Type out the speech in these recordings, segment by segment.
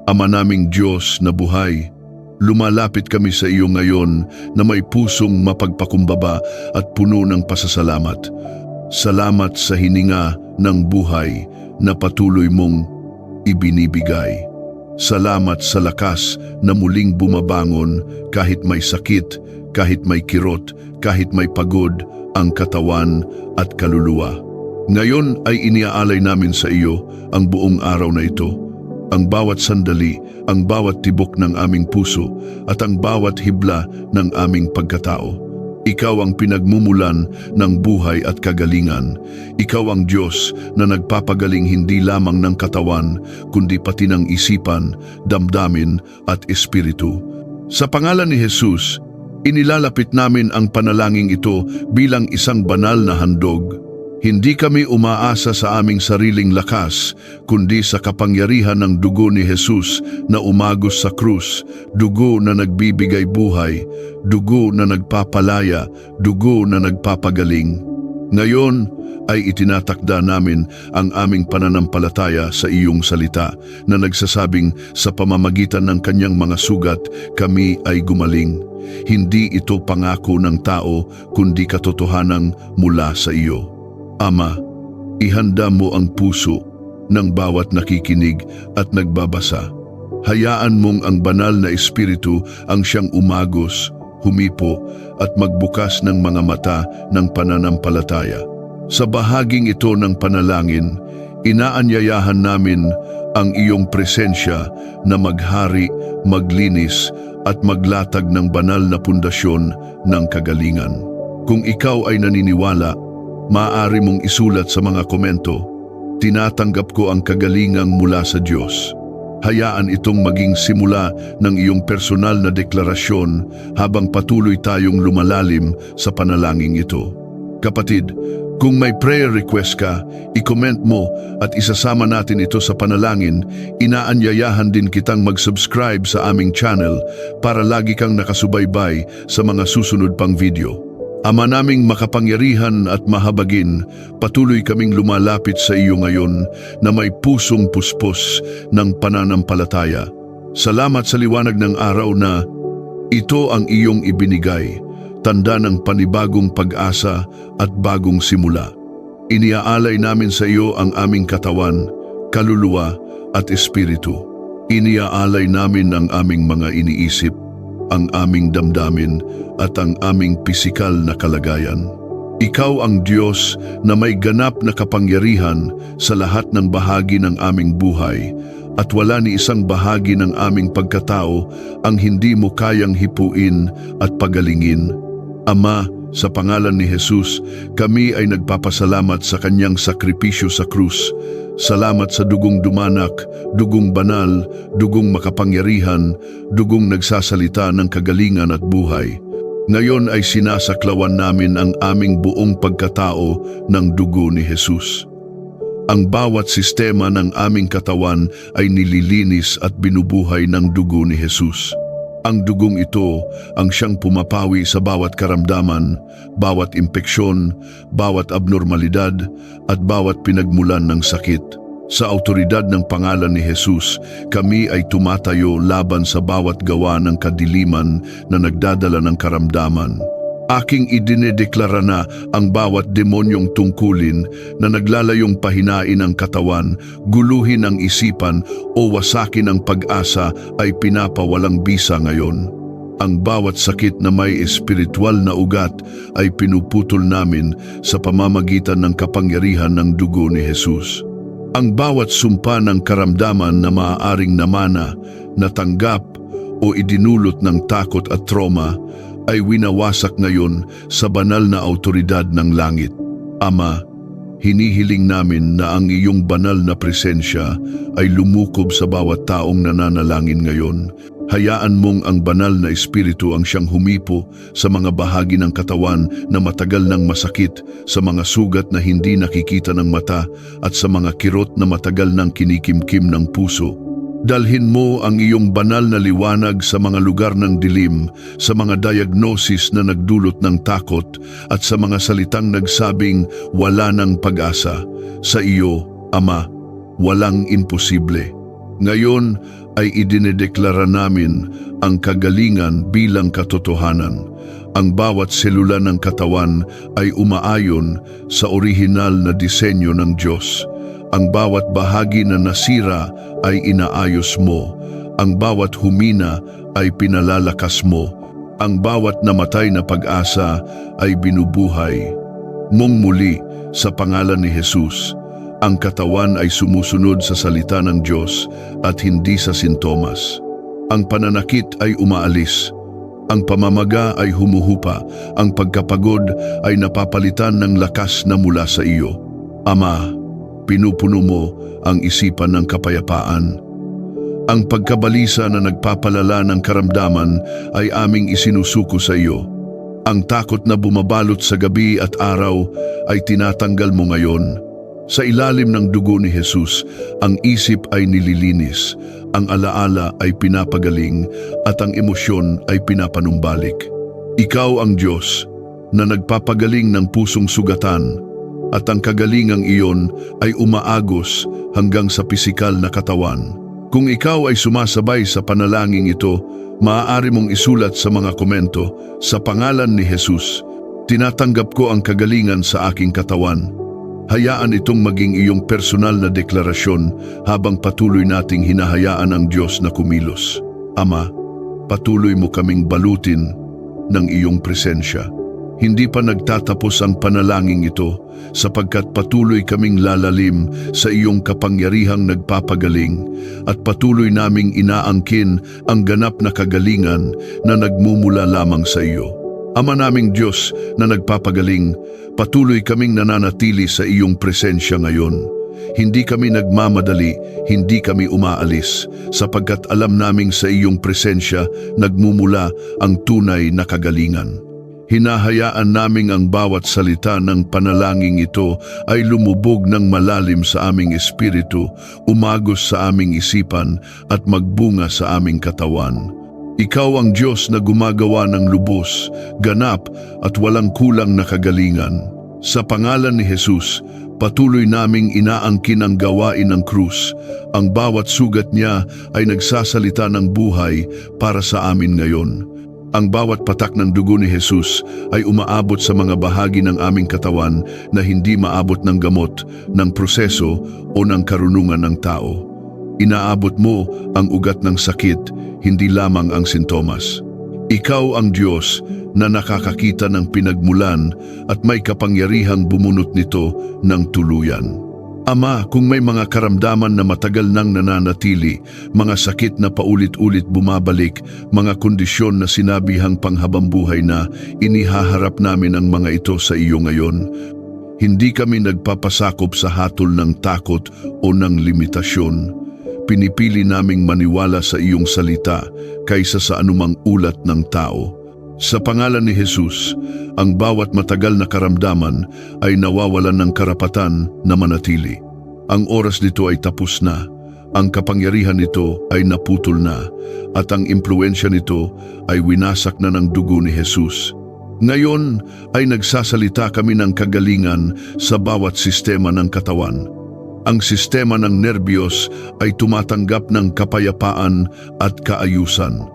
Ama naming Diyos na buhay, lumalapit kami sa iyo ngayon na may pusong mapagpakumbaba at puno ng pasasalamat. Salamat sa hininga ng buhay na patuloy mong ibinibigay. Salamat sa lakas na muling bumabangon kahit may sakit, kahit may kirot, kahit may pagod ang katawan at kaluluwa. Ngayon ay iniaalay namin sa iyo ang buong araw na ito, ang bawat sandali, ang bawat tibok ng aming puso at ang bawat hibla ng aming pagkatao. Ikaw ang pinagmumulan ng buhay at kagalingan. Ikaw ang Diyos na nagpapagaling hindi lamang ng katawan, kundi pati ng isipan, damdamin at espiritu. Sa pangalan ni Jesus, inilalapit namin ang panalangin ito bilang isang banal na handog. Hindi kami umaasa sa aming sariling lakas, kundi sa kapangyarihan ng dugo ni Jesus na umagos sa krus, dugo na nagbibigay buhay, dugo na nagpapalaya, dugo na nagpapagaling. Ngayon ay itinatakda namin ang aming pananampalataya sa iyong salita na nagsasabing sa pamamagitan ng kanyang mga sugat kami ay gumaling. Hindi ito pangako ng tao, kundi katotohanan mula sa iyo. Ama, ihanda mo ang puso ng bawat nakikinig at nagbabasa. Hayaan mong ang banal na espiritu ang siyang umagos, humipo at magbukas ng mga mata ng pananampalataya. Sa bahaging ito ng panalangin, inaanyayahan namin ang iyong presensya na maghari, maglinis at maglatag ng banal na pundasyon ng kagalingan. Kung ikaw ay naniniwala, maaari mong isulat sa mga komento, "Tinatanggap ko ang kagalingang mula sa Diyos." Hayaan itong maging simula ng iyong personal na deklarasyon habang patuloy tayong lumalalim sa panalangin ito. Kapatid, kung may prayer request ka, i-comment mo at isasama natin ito sa panalangin. Inaanyayahan din kitang mag-subscribe sa aming channel para lagi kang nakasubaybay sa mga susunod pang video. Ama naming makapangyarihan at mahabagin, patuloy kaming lumalapit sa iyo ngayon na may pusong puspos ng pananampalataya. Salamat sa liwanag ng araw na ito ang iyong ibinigay, tanda ng panibagong pag-asa at bagong simula. Iniaalay namin sa iyo ang aming katawan, kaluluwa at espiritu. Iniaalay namin ang aming mga iniisip, ang aming damdamin at ang aming pisikal na kalagayan. Ikaw ang Diyos na may ganap na kapangyarihan sa lahat ng bahagi ng aming buhay at wala ni isang bahagi ng aming pagkatao ang hindi mo kayang hipuin at pagalingin. Ama, sa pangalan ni Jesus, kami ay nagpapasalamat sa kanyang sakripisyo sa krus. Salamat sa dugong dumanak, dugong banal, dugong makapangyarihan, dugong nagsasalita ng kagalingan at buhay. Ngayon ay sinasaklawan namin ang aming buong pagkatao ng dugo ni Jesus. Ang bawat sistema ng aming katawan ay nililinis at binubuhay ng dugo ni Jesus. Ang dugong ito ang siyang pumapawi sa bawat karamdaman, bawat impeksyon, bawat abnormalidad at bawat pinagmulan ng sakit. Sa autoridad ng pangalan ni Jesus, kami ay tumatayo laban sa bawat gawa ng kadiliman na nagdadala ng karamdaman. Aking idinedeklara na ang bawat demonyong tungkulin na naglalayong pahinain ang katawan, guluhin ang isipan o wasakin ang pag-asa ay pinapawalang bisa ngayon. Ang bawat sakit na may espiritual na ugat ay pinuputol namin sa pamamagitan ng kapangyarihan ng dugo ni Jesus. Ang bawat sumpa ng karamdaman na maaaring namana, natanggap o idinulot ng takot at trauma ay winawasak ngayon sa banal na autoridad ng langit. Ama, hinihiling namin na ang iyong banal na presensya ay lumukob sa bawat taong nananalangin ngayon. Hayaan mong ang banal na espiritu ang siyang humipo sa mga bahagi ng katawan na matagal nang masakit, sa mga sugat na hindi nakikita ng mata at sa mga kirot na matagal nang kinikimkim ng puso. Dalhin mo ang iyong banal na liwanag sa mga lugar ng dilim, sa mga diagnosis na nagdulot ng takot at sa mga salitang nagsabing wala ng pag-asa. Sa iyo, Ama, walang imposible. Ngayon ay idinedeklara namin ang kagalingan bilang katotohanan. Ang bawat selula ng katawan ay umaayon sa orihinal na disenyo ng Diyos. Ang bawat bahagi na nasira ay inaayos mo. Ang bawat humina ay pinalalakas mo. Ang bawat namatay na pag-asa ay binubuhay mong muli sa pangalan ni Jesus. Ang katawan ay sumusunod sa salita ng Diyos at hindi sa sintomas. Ang pananakit ay umaalis. Ang pamamaga ay humuhupa. Ang pagkapagod ay napapalitan ng lakas na mula sa iyo. Ama, pinupuno mo ang isipan ng kapayapaan. Ang pagkabalisa na nagpapalala ng karamdaman ay aming isinusuko sa iyo. Ang takot na bumabalot sa gabi at araw ay tinatanggal mo ngayon. Sa ilalim ng dugo ni Jesus, ang isip ay nililinis, ang alaala ay pinapagaling, at ang emosyon ay pinapanumbalik. Ikaw ang Diyos na nagpapagaling ng pusong sugatan, at ang kagalingang iyon ay umaagos hanggang sa pisikal na katawan. Kung ikaw ay sumasabay sa panalangin ito, maaari mong isulat sa mga komento, sa pangalan ni Jesus, tinatanggap ko ang kagalingan sa aking katawan. Hayaan itong maging iyong personal na deklarasyon habang patuloy nating hinahayaan ang Diyos na kumilos. Ama, patuloy mo kaming balutin ng iyong presensya. Hindi pa nagtatapos ang panalangin ito sapagkat patuloy kaming lalalim sa iyong kapangyarihang nagpapagaling at patuloy naming inaangkin ang ganap na kagalingan na nagmumula lamang sa iyo. Ama naming Diyos na nagpapagaling, patuloy kaming nananatili sa iyong presensya ngayon. Hindi kami nagmamadali, hindi kami umaalis, sapagkat alam naming sa iyong presensya nagmumula ang tunay na kagalingan. Hinahayaan naming ang bawat salita ng panalangin ito ay lumubog ng malalim sa aming espiritu, umagos sa aming isipan at magbunga sa aming katawan. Ikaw ang Diyos na gumagawa ng lubos, ganap at walang kulang na kagalingan. Sa pangalan ni Jesus, patuloy naming inaangkin ang gawain ng krus. Ang bawat sugat niya ay nagsasalita ng buhay para sa amin ngayon. Ang bawat patak ng dugo ni Jesus ay umaabot sa mga bahagi ng aming katawan na hindi maabot ng gamot, ng proseso o ng karunungan ng tao. Inaabot mo ang ugat ng sakit, hindi lamang ang sintomas. Ikaw ang Diyos na nakakakita ng pinagmulan at may kapangyarihang bumunot nito ng tuluyan. Ama, kung may mga karamdaman na matagal nang nananatili, mga sakit na paulit-ulit bumabalik, mga kondisyon na sinabihang panghabambuhay na, inihaharap namin ang mga ito sa iyo ngayon. Hindi kami nagpapasakop sa hatol ng takot o ng limitasyon. Pinipili naming maniwala sa iyong salita kaysa sa anumang ulat ng tao. Sa pangalan ni Jesus, ang bawat matagal na karamdaman ay nawawalan ng karapatan na manatili. Ang oras nito ay tapos na, ang kapangyarihan nito ay naputol na, at ang impluensya nito ay winasak na ng dugo ni Jesus. Ngayon ay nagsasalita kami ng kagalingan sa bawat sistema ng katawan. Ang sistema ng nerbiyos ay tumatanggap ng kapayapaan at kaayusan.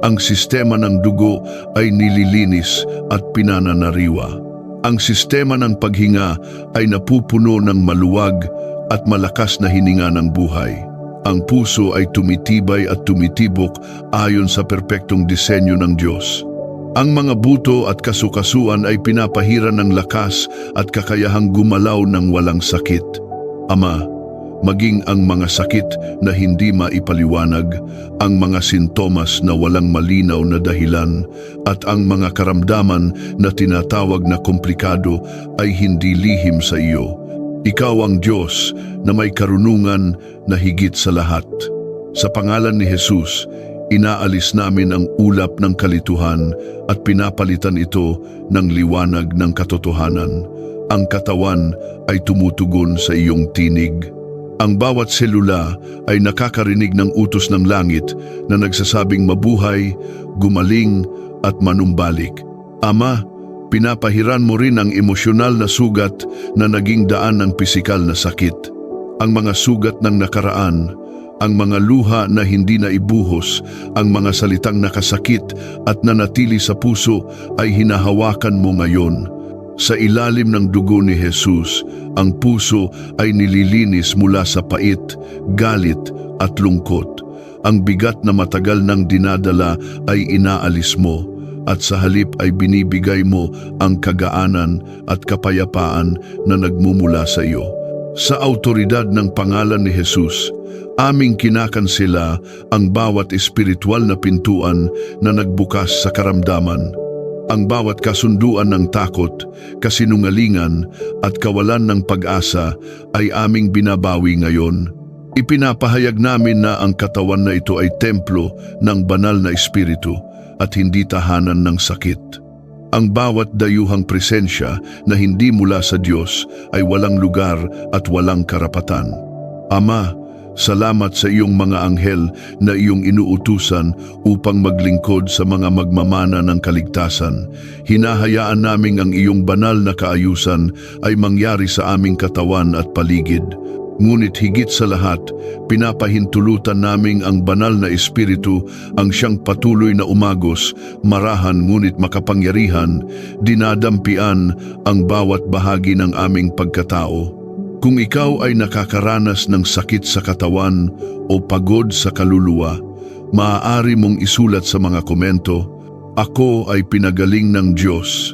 Ang sistema ng dugo ay nililinis at pinananariwa. Ang sistema ng paghinga ay napupuno ng maluwag at malakas na hininga ng buhay. Ang puso ay tumitibay at tumitibok ayon sa perpektong disenyo ng Diyos. Ang mga buto at kasukasuan ay pinapahiran ng lakas at kakayahang gumalaw ng walang sakit. Ama, maging ang mga sakit na hindi maipaliwanag, ang mga sintomas na walang malinaw na dahilan, at ang mga karamdaman na tinatawag na komplikado ay hindi lihim sa iyo. Ikaw ang Diyos na may karunungan na higit sa lahat. Sa pangalan ni Jesus, inaalis namin ang ulap ng kalituhan at pinapalitan ito ng liwanag ng katotohanan. Ang katawan ay tumutugon sa iyong tinig. Ang bawat selula ay nakakarinig ng utos ng langit na nagsasabing mabuhay, gumaling at manumbalik. Ama, pinapahiran mo rin ang emosyonal na sugat na naging daan ng pisikal na sakit. Ang mga sugat ng nakaraan, ang mga luha na hindi na ibuhos, ang mga salitang nakasakit at nanatili sa puso ay hinahawakan mo ngayon. Sa ilalim ng dugo ni Jesus, ang puso ay nililinis mula sa pait, galit at lungkot. Ang bigat na matagal nang dinadala ay inaalis mo at sa halip ay binibigay mo ang kagaanan at kapayapaan na nagmumula sa iyo. Sa autoridad ng pangalan ni Jesus, aming kinakansela ang bawat espiritual na pintuan na nagbukas sa karamdaman. Ang bawat kasunduan ng takot, kasinungalingan at kawalan ng pag-asa ay aming binabawi ngayon. Ipinapahayag namin na ang katawan na ito ay templo ng banal na espiritu at hindi tahanan ng sakit. Ang bawat dayuhang presensya na hindi mula sa Diyos ay walang lugar at walang karapatan. Ama, salamat sa iyong mga anghel na iyong inuutusan upang maglingkod sa mga magmamana ng kaligtasan. Hinahayaan naming ang iyong banal na kaayusan ay mangyari sa aming katawan at paligid. Ngunit higit sa lahat, pinapahintulutan naming ang banal na espiritu ang siyang patuloy na umagos, marahan ngunit makapangyarihan, dinadampian ang bawat bahagi ng aming pagkatao. Kung ikaw ay nakakaranas ng sakit sa katawan o pagod sa kaluluwa, maaari mong isulat sa mga komento, "Ako ay pinagaling ng Diyos."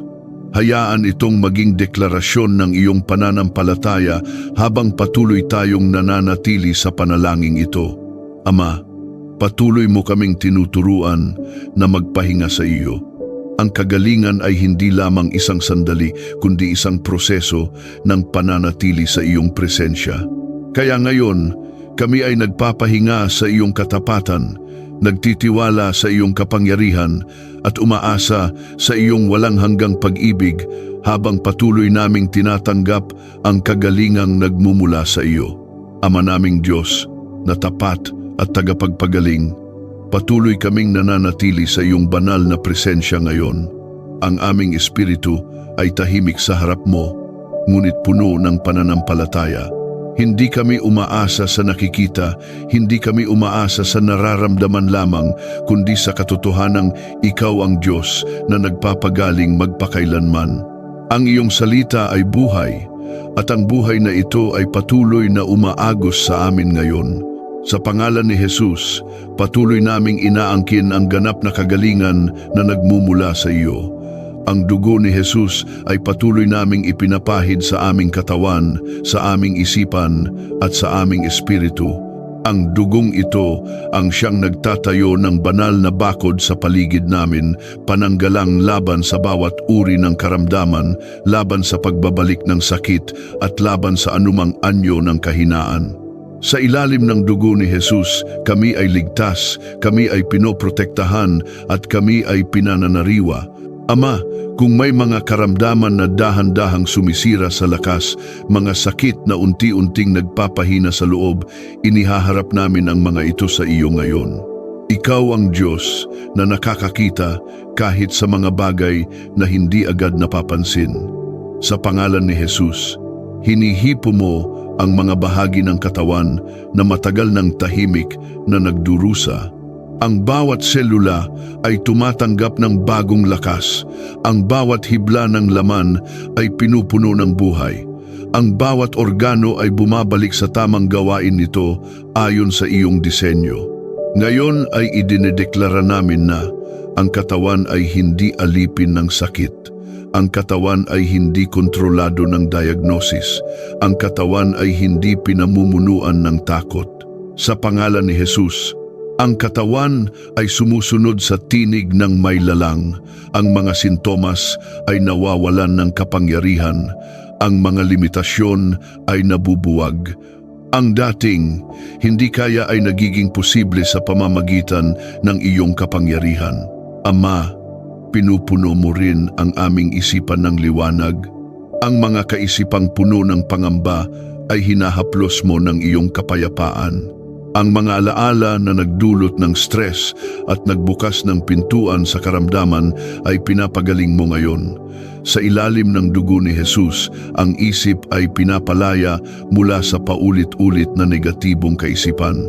Hayaan itong maging deklarasyon ng iyong pananampalataya habang patuloy tayong nananatili sa panalangin ito. Ama, patuloy mo kaming tinuturuan na magpahinga sa iyo. Ang kagalingan ay hindi lamang isang sandali, kundi isang proseso ng pananatili sa iyong presensya. Kaya ngayon, kami ay nagpapahinga sa iyong katapatan, nagtitiwala sa iyong kapangyarihan at umaasa sa iyong walang hanggang pag-ibig habang patuloy naming tinatanggap ang kagalingang nagmumula sa iyo. Ama naming Diyos, na tapat at tagapagpagaling, patuloy kaming nananatili sa iyong banal na presensya ngayon. Ang aming espiritu ay tahimik sa harap mo, ngunit puno ng pananampalataya. Hindi kami umaasa sa nakikita, hindi kami umaasa sa nararamdaman lamang, kundi sa katotohanang ikaw ang Diyos na nagpapagaling magpakailanman. Ang iyong salita ay buhay, at ang buhay na ito ay patuloy na umaagos sa amin ngayon. Sa pangalan ni Jesus, patuloy naming inaangkin ang ganap na kagalingan na nagmumula sa iyo. Ang dugo ni Jesus ay patuloy naming ipinapahid sa aming katawan, sa aming isipan at sa aming espiritu. Ang dugong ito ang siyang nagtatayo ng banal na bakod sa paligid namin, pananggalang laban sa bawat uri ng karamdaman, laban sa pagbabalik ng sakit at laban sa anumang anyo ng kahinaan. Sa ilalim ng dugo ni Jesus, kami ay ligtas, kami ay pinoprotektahan at kami ay pinananariwa. Ama, kung may mga karamdaman na dahan-dahang sumisira sa lakas, mga sakit na unti-unting nagpapahina sa loob, inihaharap namin ang mga ito sa iyo ngayon. Ikaw ang Diyos na nakakakita kahit sa mga bagay na hindi agad napapansin. Sa pangalan ni Jesus, hinihipo mo ang mga bahagi ng katawan na matagal ng tahimik na nagdurusa. Ang bawat selula ay tumatanggap ng bagong lakas. Ang bawat hibla ng laman ay pinupuno ng buhay. Ang bawat organo ay bumabalik sa tamang gawain nito ayon sa iyong disenyo. Ngayon ay idinedeklara namin na ang katawan ay hindi alipin ng sakit. Ang katawan ay hindi kontrolado ng diagnosis. Ang katawan ay hindi pinamumunuan ng takot. Sa pangalan ni Jesus, ang katawan ay sumusunod sa tinig ng may lalang. Ang mga sintomas ay nawawalan ng kapangyarihan. Ang mga limitasyon ay nabubuwag. Ang dating hindi kaya ay nagiging posible sa pamamagitan ng iyong kapangyarihan. Ama, pinupuno mo rin ang aming isipan ng liwanag. Ang mga kaisipang puno ng pangamba ay hinahaplos mo ng iyong kapayapaan. Ang mga alaala na nagdulot ng stress at nagbukas ng pintuan sa karamdaman ay pinapagaling mo ngayon. Sa ilalim ng dugo ni Jesus, ang isip ay pinapalaya mula sa paulit-ulit na negatibong kaisipan.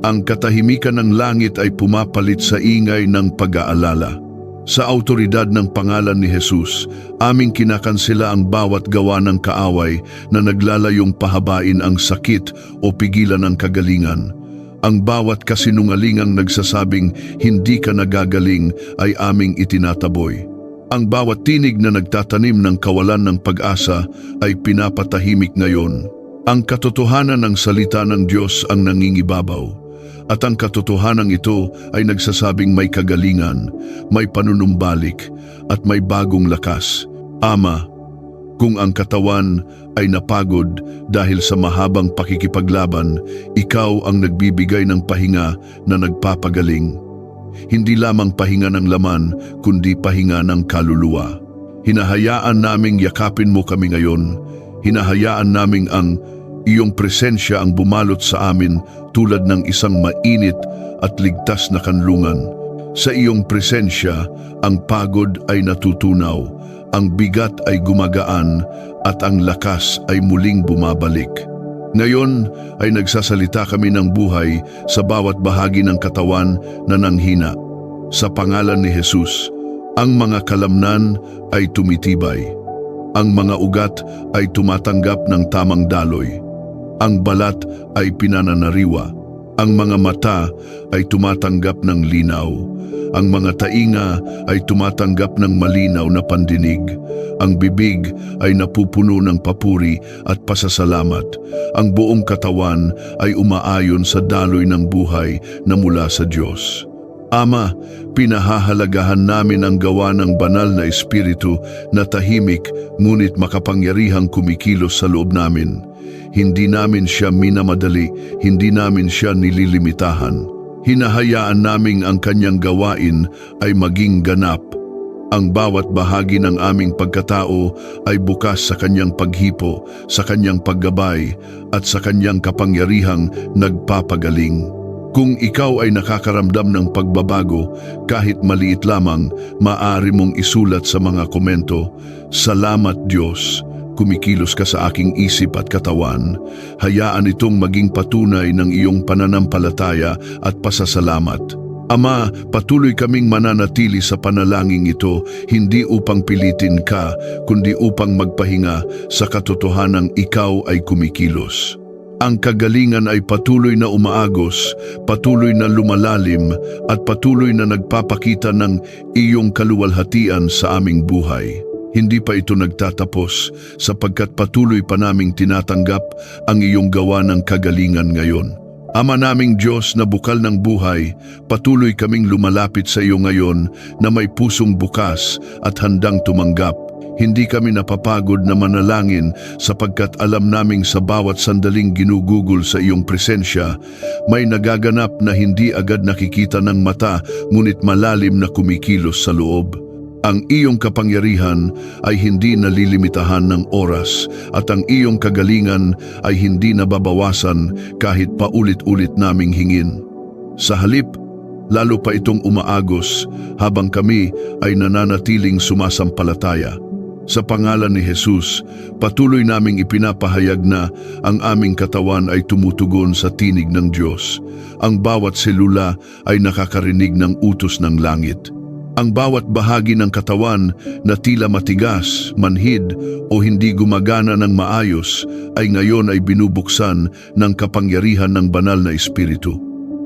Ang katahimikan ng langit ay pumapalit sa ingay ng pag-aalala. Sa autoridad ng pangalan ni Jesus, aming kinakansela ang bawat gawa ng kaaway na naglalayong pahabain ang sakit o pigilan ang kagalingan. Ang bawat kasinungalingang nagsasabing hindi ka nagagaling ay aming itinataboy. Ang bawat tinig na nagtatanim ng kawalan ng pag-asa ay pinapatahimik ngayon. Ang katotohanan ng salita ng Diyos ang nangingibabaw. At ang katotohanan ito ay nagsasabing may kagalingan, may panunumbalik, at may bagong lakas. Ama, kung ang katawan ay napagod dahil sa mahabang pakikipaglaban, ikaw ang nagbibigay ng pahinga na nagpapagaling. Hindi lamang pahinga ng laman, kundi pahinga ng kaluluwa. Hinahayaan naming yakapin mo kami ngayon. Hinahayaan naming ang iyong presensya ang bumalot sa amin tulad ng isang mainit at ligtas na kanlungan. Sa iyong presensya, ang pagod ay natutunaw, ang bigat ay gumagaan, at ang lakas ay muling bumabalik. Ngayon ay nagsasalita kami ng buhay sa bawat bahagi ng katawan na nanghina. Sa pangalan ni Jesus, ang mga kalamnan ay tumitibay. Ang mga ugat ay tumatanggap ng tamang daloy. Ang balat ay pinananariwa. Ang mga mata ay tumatanggap ng linaw. Ang mga tainga ay tumatanggap ng malinaw na pandinig. Ang bibig ay napupuno ng papuri at pasasalamat. Ang buong katawan ay umaayon sa daloy ng buhay na mula sa Diyos. Ama, pinahahalagahan namin ang gawa ng banal na Espiritu na tahimik ngunit makapangyarihang kumikilos sa loob namin. Hindi namin siya minamadali, hindi namin siya nililimitahan. Hinahayaan naming ang kanyang gawain ay maging ganap. Ang bawat bahagi ng aming pagkatao ay bukas sa kanyang paghipo, sa kanyang paggabay, at sa kanyang kapangyarihang nagpapagaling. Kung ikaw ay nakakaramdam ng pagbabago, kahit maliit lamang, maaari mong isulat sa mga komento, "Salamat Diyos, kumikilos ka sa aking isip at katawan. Hayaan itong maging patunay ng iyong pananampalataya at pasasalamat." Ama, patuloy kaming mananatili sa panalangin ito, hindi upang pilitin ka, kundi upang magpahinga sa katotohanang ikaw ay kumikilos. Ang kagalingan ay patuloy na umaagos, patuloy na lumalalim, at patuloy na nagpapakita ng iyong kaluwalhatian sa aming buhay. Hindi pa ito nagtatapos sapagkat patuloy pa naming tinatanggap ang iyong gawa ng kagalingan ngayon. Ama naming Diyos na bukal ng buhay, patuloy kaming lumalapit sa iyo ngayon na may pusong bukas at handang tumanggap. Hindi kami napapagod na manalangin sapagkat alam naming sa bawat sandaling ginugugol sa iyong presensya, may nagaganap na hindi agad nakikita ng mata ngunit malalim na kumikilos sa loob. Ang iyong kapangyarihan ay hindi nalilimitahan ng oras at ang iyong kagalingan ay hindi nababawasan kahit paulit-ulit naming hingin. Sa halip, lalo pa itong umaagos habang kami ay nananatiling sumasampalataya. Sa pangalan ni Jesus, patuloy naming ipinapahayag na ang aming katawan ay tumutugon sa tinig ng Diyos. Ang bawat selula ay nakakarinig ng utos ng langit. Ang bawat bahagi ng katawan na tila matigas, manhid o hindi gumagana ng maayos ay ngayon ay binubuksan ng kapangyarihan ng banal na Espiritu.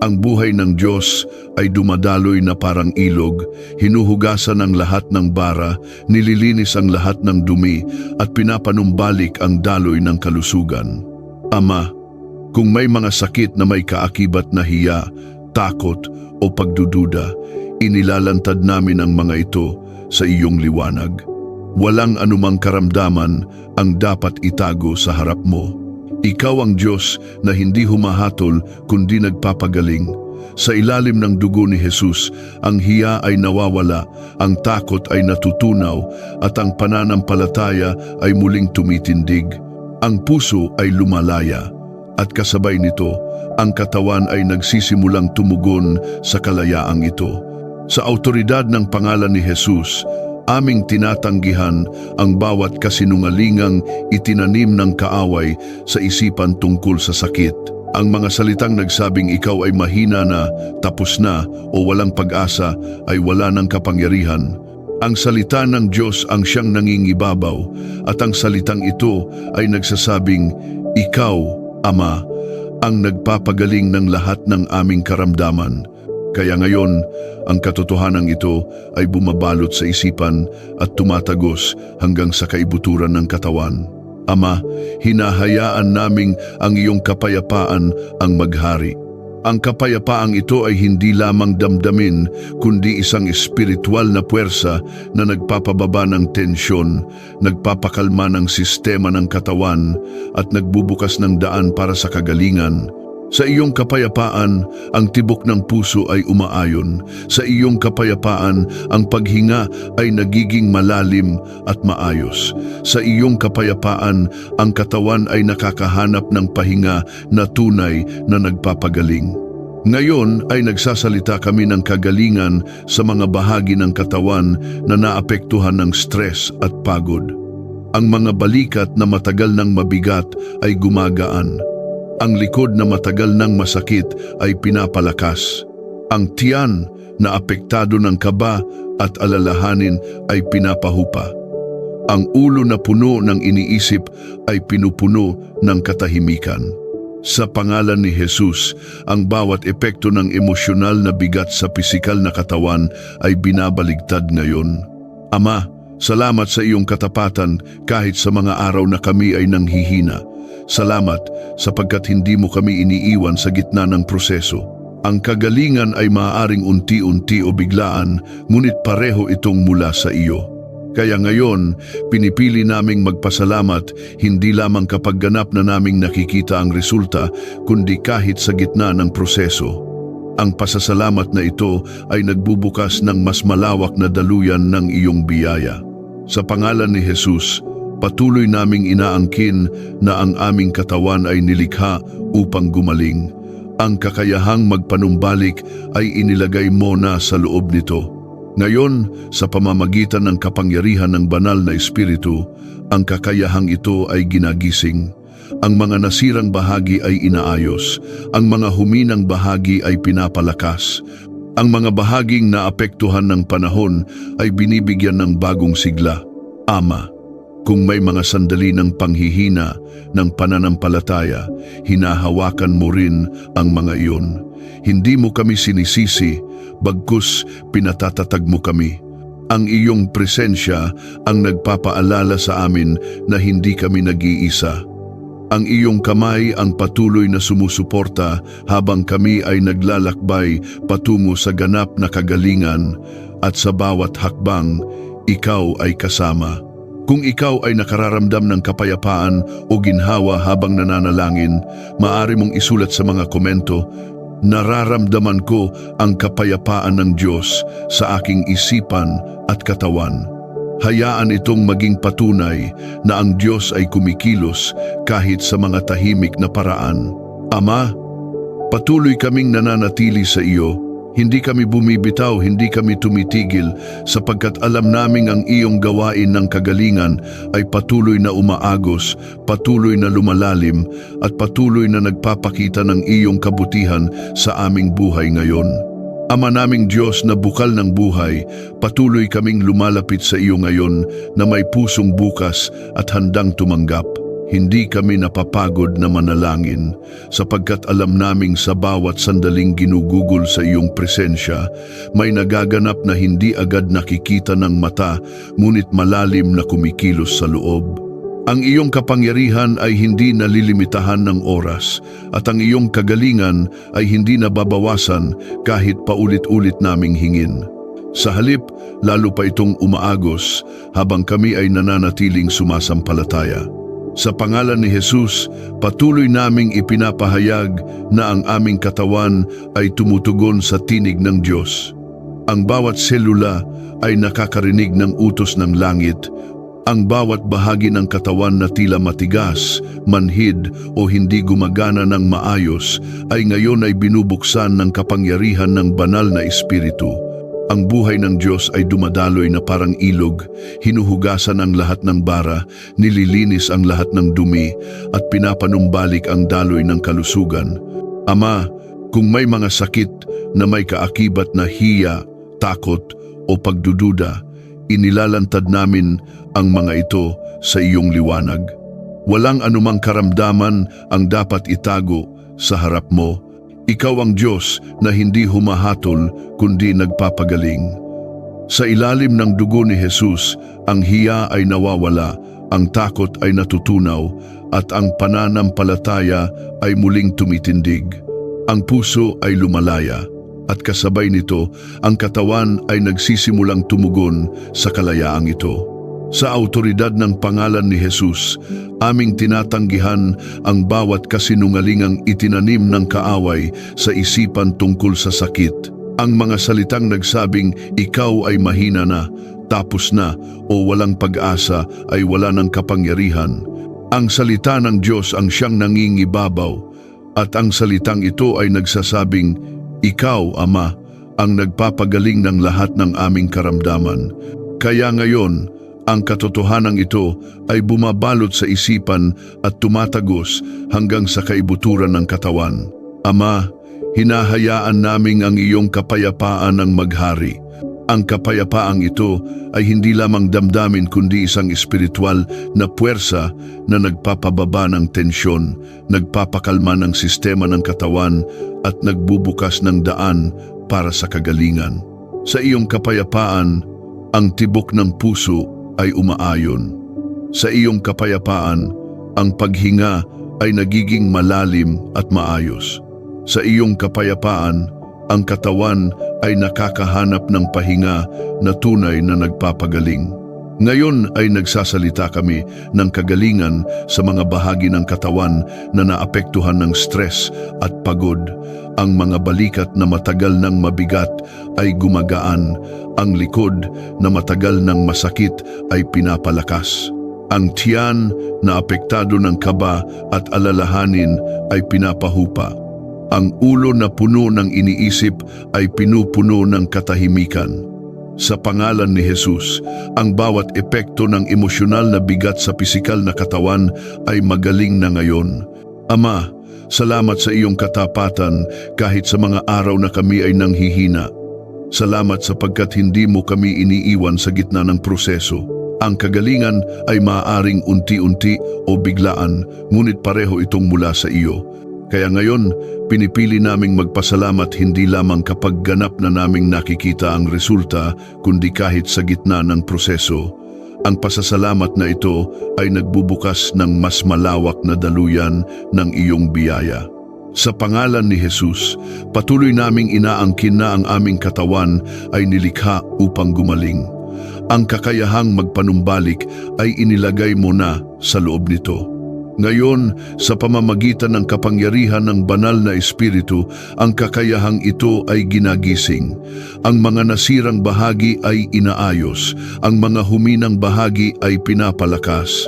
Ang buhay ng Diyos ay dumadaloy na parang ilog, hinuhugasan ang lahat ng bara, nililinis ang lahat ng dumi at pinapanumbalik ang daloy ng kalusugan. Ama, kung may mga sakit na may kaakibat na hiya, takot o pagdududa, inilalantad namin ang mga ito sa iyong liwanag. Walang anumang karamdaman ang dapat itago sa harap mo. Ikaw ang Diyos na hindi humahatol kundi nagpapagaling. Sa ilalim ng dugo ni Jesus, ang hiya ay nawawala, ang takot ay natutunaw, at ang pananampalataya ay muling tumitindig. Ang puso ay lumalaya, at kasabay nito, ang katawan ay nagsisimulang tumugon sa kalayaang ito. Sa autoridad ng pangalan ni Jesus, aming tinatanggihan ang bawat kasinungalingang itinanim ng kaaway sa isipan tungkol sa sakit. Ang mga salitang nagsabing ikaw ay mahina na, tapos na, o walang pag-asa ay wala ng kapangyarihan. Ang salita ng Diyos ang siyang nangingibabaw at ang salitang ito ay nagsasabing, ikaw, Ama, ang nagpapagaling ng lahat ng aming karamdaman. Kaya ngayon, ang katotohanan ito ay bumabalot sa isipan at tumatagos hanggang sa kaibuturan ng katawan. Ama, hinahayaan naming ang iyong kapayapaan ang maghari. Ang kapayapaang ito ay hindi lamang damdamin, kundi isang espiritual na puwersa na nagpapababa ng tensyon, nagpapakalma ng sistema ng katawan at nagbubukas ng daan para sa kagalingan. Sa iyong kapayapaan, ang tibok ng puso ay umaayon. Sa iyong kapayapaan, ang paghinga ay nagiging malalim at maayos. Sa iyong kapayapaan, ang katawan ay nakakahanap ng pahinga na tunay na nagpapagaling. Ngayon ay nagsasalita kami ng kagalingan sa mga bahagi ng katawan na naapektuhan ng stress at pagod. Ang mga balikat na matagal ng mabigat ay gumagaan. Ang likod na matagal ng masakit ay pinapalakas. Ang tiyan na apektado ng kaba at alalahanin ay pinapahupa. Ang ulo na puno ng iniisip ay pinupuno ng katahimikan. Sa pangalan ni Jesus, ang bawat epekto ng emosyonal na bigat sa pisikal na katawan ay binabaligtad ngayon. Ama, salamat sa iyong katapatan kahit sa mga araw na kami ay nanghihina. Salamat sapagkat hindi mo kami iniiwan sa gitna ng proseso. Ang kagalingan ay maaaring unti-unti o biglaan, ngunit pareho itong mula sa iyo. Kaya ngayon, pinipili naming magpasalamat hindi lamang kapag ganap na naming nakikita ang resulta, kundi kahit sa gitna ng proseso. Ang pasasalamat na ito ay nagbubukas ng mas malawak na daluyan ng iyong biyaya. Sa pangalan ni Jesus, patuloy naming inaangkin na ang aming katawan ay nilikha upang gumaling. Ang kakayahang magpanumbalik ay inilagay mo na sa loob nito. Ngayon, sa pamamagitan ng kapangyarihan ng banal na espiritu, ang kakayahang ito ay ginagising. Ang mga nasirang bahagi ay inaayos. Ang mga huminang bahagi ay pinapalakas. Ang mga bahaging naapektuhan ng panahon ay binibigyan ng bagong sigla. Ama, kung may mga sandali ng panghihina, ng pananampalataya, hinahawakan mo rin ang mga iyon. Hindi mo kami sinisisi, bagkus pinatatatag mo kami. Ang iyong presensya ang nagpapaalala sa amin na hindi kami nag-iisa. Ang iyong kamay ang patuloy na sumusuporta habang kami ay naglalakbay patungo sa ganap na kagalingan at sa bawat hakbang, ikaw ay kasama. Kung ikaw ay nakararamdam ng kapayapaan o ginhawa habang nananalangin, maaari mong isulat sa mga komento, nararamdaman ko ang kapayapaan ng Diyos sa aking isipan at katawan. Hayaan itong maging patunay na ang Diyos ay kumikilos kahit sa mga tahimik na paraan. Ama, patuloy kaming nananatili sa iyo. Hindi kami bumibitaw, hindi kami tumitigil, sapagkat alam naming ang iyong gawain ng kagalingan ay patuloy na umaagos, patuloy na lumalalim, at patuloy na nagpapakita ng iyong kabutihan sa aming buhay ngayon. Ama naming Diyos na bukal ng buhay, patuloy kaming lumalapit sa iyo ngayon na may pusong bukas at handang tumanggap. Hindi kami napapagod na manalangin sapagkat alam naming sa bawat sandaling ginugugol sa iyong presensya, may nagaganap na hindi agad nakikita ng mata, ngunit malalim na kumikilos sa loob. Ang iyong kapangyarihan ay hindi nalilimitahan ng oras at ang iyong kagalingan ay hindi nababawasan kahit paulit-ulit naming hingin. Sa halip, lalo pa itong umaagos habang kami ay nananatiling sumasampalataya. Sa pangalan ni Jesus, patuloy naming ipinapahayag na ang aming katawan ay tumutugon sa tinig ng Diyos. Ang bawat selula ay nakakarinig ng utos ng langit. Ang bawat bahagi ng katawan na tila matigas, manhid o hindi gumagana ng maayos ay ngayon ay binubuksan ng kapangyarihan ng banal na espiritu. Ang buhay ng Diyos ay dumadaloy na parang ilog, hinuhugasan ang lahat ng bara, nililinis ang lahat ng dumi, at pinapanumbalik ang daloy ng kalusugan. Ama, kung may mga sakit na may kaakibat na hiya, takot o pagdududa, inilalantad namin ang mga ito sa iyong liwanag. Walang anumang karamdaman ang dapat itago sa harap mo. Ikaw ang Diyos na hindi humahatol kundi nagpapagaling. Sa ilalim ng dugo ni Jesus, ang hiya ay nawawala, ang takot ay natutunaw, at ang pananampalataya ay muling tumitindig. Ang puso ay lumalaya, at kasabay nito, ang katawan ay nagsisimulang tumugon sa kalayaang ito. Sa autoridad ng pangalan ni Jesus, aming tinatanggihan ang bawat kasinungalingang itinanim ng kaaway sa isipan tungkol sa sakit. Ang mga salitang nagsabing, ikaw ay mahina na, tapos na, o walang pag-asa ay wala ng kapangyarihan. Ang salita ng Diyos ang siyang nangingibabaw, at ang salitang ito ay nagsasabing, ikaw, Ama, ang nagpapagaling ng lahat ng aming karamdaman. Kaya ngayon, ang katotohanan ito ay bumabalot sa isipan at tumatagos hanggang sa kaibuturan ng katawan. Ama, hinahayaan naming ang iyong kapayapaan ang maghari. Ang kapayapaang ito ay hindi lamang damdamin kundi isang espiritual na puwersa na nagpapababa ng tensyon, nagpapakalma ng sistema ng katawan at nagbubukas ng daan para sa kagalingan. Sa iyong kapayapaan, ang tibok ng puso ay umaayon. Sa iyong kapayapaan, ang paghinga ay nagiging malalim at maayos. Sa iyong kapayapaan, ang katawan ay nakakahanap ng pahinga na tunay na nagpapagaling. Ngayon ay nagsasalita kami ng kagalingan sa mga bahagi ng katawan na naapektuhan ng stress at pagod. Ang mga balikat na matagal ng mabigat ay gumagaan. Ang likod na matagal ng masakit ay pinapalakas. Ang tiyan na apektado ng kaba at alalahanin ay pinapahupa. Ang ulo na puno ng iniisip ay pinupuno ng katahimikan. Sa pangalan ni Jesus, ang bawat epekto ng emosyonal na bigat sa pisikal na katawan ay magaling na ngayon. Ama, salamat sa iyong katapatan kahit sa mga araw na kami ay nanghihina. Salamat sapagkat hindi mo kami iniiwan sa gitna ng proseso. Ang kagalingan ay maaaring unti-unti o biglaan, ngunit pareho itong mula sa iyo. Kaya ngayon, pinipili naming magpasalamat hindi lamang kapag ganap na naming nakikita ang resulta, kundi kahit sa gitna ng proseso. Ang pasasalamat na ito ay nagbubukas ng mas malawak na daluyan ng iyong biyaya. Sa pangalan ni Jesus, patuloy naming inaangkin na ang aming katawan ay nilikha upang gumaling. Ang kakayahang magpanumbalik ay inilagay mo na sa loob nito. Ngayon, sa pamamagitan ng kapangyarihan ng banal na espiritu, ang kakayahang ito ay ginagising. Ang mga nasirang bahagi ay inaayos, ang mga huminang bahagi ay pinapalakas.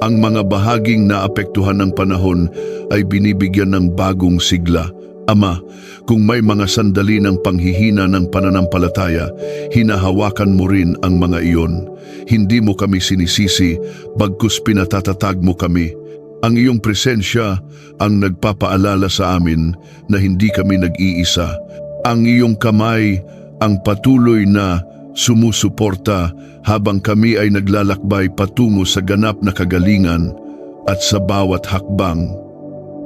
Ang mga bahaging naapektuhan ng panahon ay binibigyan ng bagong sigla. Ama, kung may mga sandali ng panghihina ng pananampalataya, hinahawakan mo rin ang mga iyon. Hindi mo kami sinisisi, bagkus pinatatatag mo kami. Ang iyong presensya ang nagpapaalala sa amin na hindi kami nag-iisa. Ang iyong kamay ang patuloy na sumusuporta habang kami ay naglalakbay patungo sa ganap na kagalingan at sa bawat hakbang.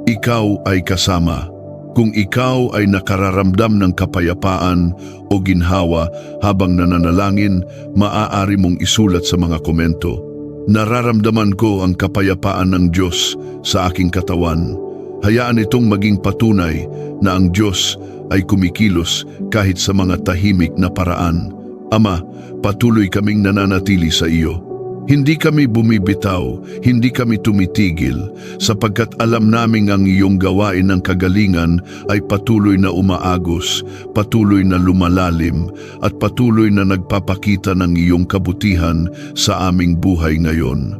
Ikaw ay kasama. Kung ikaw ay nakararamdam ng kapayapaan o ginhawa habang nananalangin, maaari mong isulat sa mga komento. Nararamdaman ko ang kapayapaan ng Diyos sa aking katawan. Hayaan itong maging patunay na ang Diyos ay kumikilos kahit sa mga tahimik na paraan. Ama, patuloy kaming nananatili sa iyo. Hindi kami bumibitaw, hindi kami tumitigil, sapagkat alam naming ang iyong gawain ng kagalingan ay patuloy na umaagos, patuloy na lumalalim, at patuloy na nagpapakita ng iyong kabutihan sa aming buhay ngayon.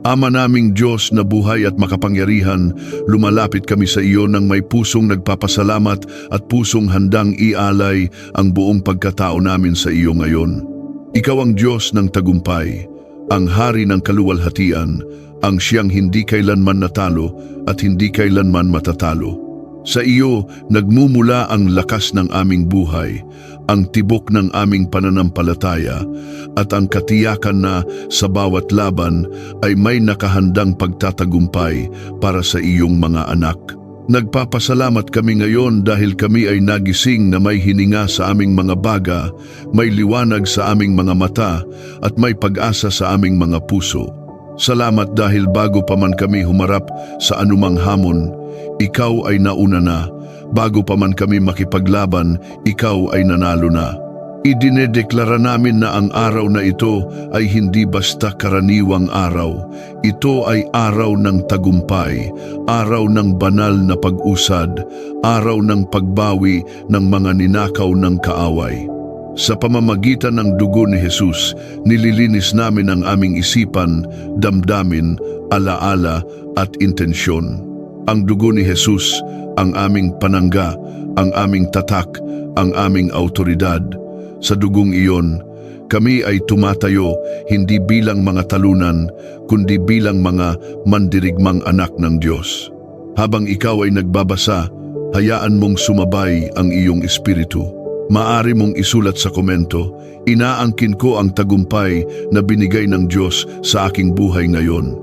Ama naming Diyos na buhay at makapangyarihan, lumalapit kami sa iyo nang may pusong nagpapasalamat at pusong handang ialay ang buong pagkatao namin sa iyo ngayon. Ikaw ang Diyos ng tagumpay, ang hari ng kaluwalhatian, ang siyang hindi kailanman natalo at hindi kailanman matatalo. Sa iyo nagmumula ang lakas ng aming buhay, ang tibok ng aming pananampalataya, at ang katiyakan na sa bawat laban ay may nakahandang pagtatagumpay para sa iyong mga anak. Nagpapasalamat kami ngayon dahil kami ay nagising na may hininga sa aming mga baga, may liwanag sa aming mga mata, at may pag-asa sa aming mga puso. Salamat dahil bago pa man kami humarap sa anumang hamon, ikaw ay nauna na. Bago pa man kami makipaglaban, ikaw ay nanalo na. Idinedeklara namin na ang araw na ito ay hindi basta karaniwang araw. Ito ay araw ng tagumpay, araw ng banal na pag-usad, araw ng pagbawi ng mga ninakaw ng kaaway. Sa pamamagitan ng dugo ni Jesus, nililinis namin ang aming isipan, damdamin, alaala at intensyon. Ang dugo ni Jesus, ang aming panangga, ang aming tatak, ang aming autoridad. Sa dugong iyon, kami ay tumatayo hindi bilang mga talunan, kundi bilang mga mandirigmang anak ng Diyos. Habang ikaw ay nagbabasa, hayaan mong sumabay ang iyong espiritu. Maari mong isulat sa komento, inaangkin ko ang tagumpay na binigay ng Diyos sa aking buhay ngayon.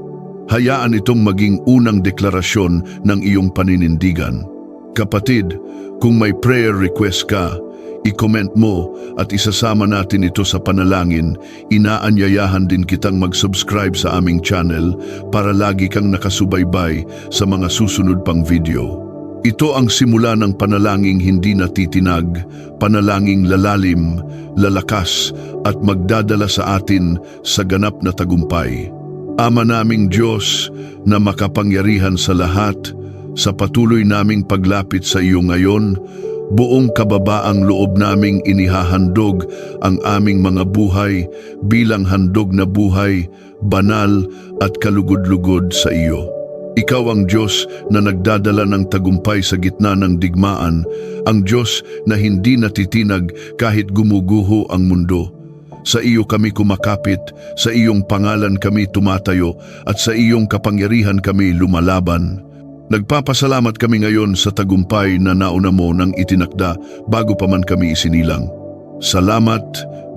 Hayaan itong maging unang deklarasyon ng iyong paninindigan. Kapatid, kung may prayer request ka, i-comment mo at isasama natin ito sa panalangin. Inaanyayahan din kitang mag-subscribe sa aming channel para lagi kang nakasubaybay sa mga susunod pang video. Ito ang simula ng panalangin hindi natitinag, panalangin lalalim, lalakas at magdadala sa atin sa ganap na tagumpay. Ama naming Diyos na makapangyarihan sa lahat, sa patuloy naming paglapit sa iyo ngayon, buong kababaang loob naming inihahandog ang aming mga buhay bilang handog na buhay, banal at kalugod-lugod sa iyo. Ikaw ang Diyos na nagdadala ng tagumpay sa gitna ng digmaan, ang Diyos na hindi natitinag kahit gumuguho ang mundo. Sa iyo kami kumakapit, sa iyong pangalan kami tumatayo, at sa iyong kapangyarihan kami lumalaban. Nagpapasalamat kami ngayon sa tagumpay na nauna mo nang itinakda bago pa man kami isinilang. Salamat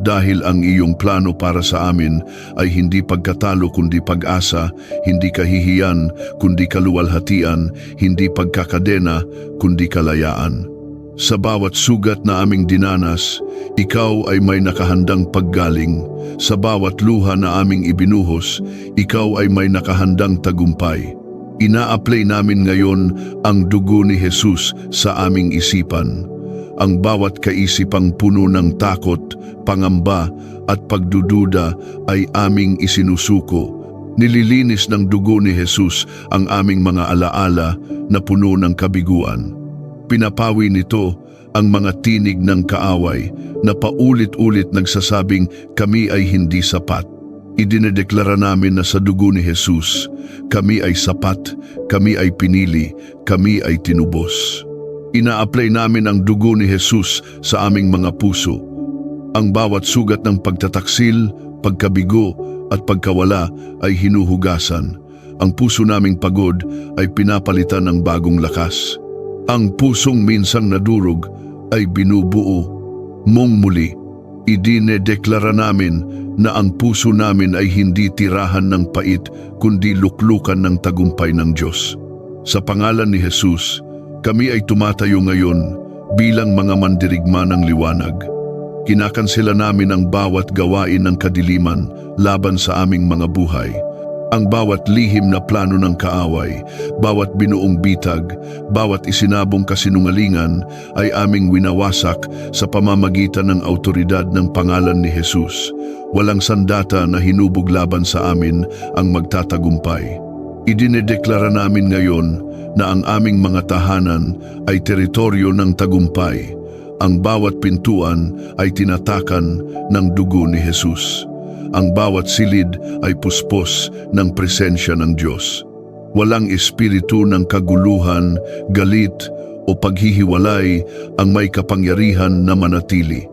dahil ang iyong plano para sa amin ay hindi pagkatalo kundi pag-asa, hindi kahihiyan kundi kaluwalhatian, hindi pagkakadena kundi kalayaan. Sa bawat sugat na aming dinanas, ikaw ay may nakahandang paggaling. Sa bawat luha na aming ibinuhos, ikaw ay may nakahandang tagumpay. Ina-apply namin ngayon ang dugo ni Jesus sa aming isipan. Ang bawat kaisipang puno ng takot, pangamba at pagdududa ay aming isinusuko. Nililinis ng dugo ni Jesus ang aming mga alaala na puno ng kabiguan. Pinapawi nito ang mga tinig ng kaaway na paulit-ulit nagsasabing kami ay hindi sapat. Idinedeklara namin na sa dugo ni Jesus, kami ay sapat, kami ay pinili, kami ay tinubos. Ina-apply namin ang dugo ni Jesus sa aming mga puso. Ang bawat sugat ng pagtataksil, pagkabigo at pagkawala ay hinuhugasan. Ang puso naming pagod ay pinapalitan ng bagong lakas. Ang pusong minsang nadurog ay binubuo mong muli. Idinedeklara namin na ang puso namin ay hindi tirahan ng pait kundi luklukan ng tagumpay ng Diyos. Sa pangalan ni Jesus, kami ay tumatayo ngayon bilang mga mandirigma ng liwanag. Kinakansela namin ang bawat gawain ng kadiliman laban sa aming mga buhay. Ang bawat lihim na plano ng kaaway, bawat binuong bitag, bawat isinabong kasinungalingan ay aming winawasak sa pamamagitan ng autoridad ng pangalan ni Jesus. Walang sandata na hinubog laban sa amin ang magtatagumpay. Idinedeklara namin ngayon na ang aming mga tahanan ay teritoryo ng tagumpay. Ang bawat pintuan ay tinatakan ng dugo ni Jesus. ang bawat silid ay puspos ng presensya ng Diyos. Walang espiritu ng kaguluhan, galit o paghihiwalay ang may kapangyarihan na manatili.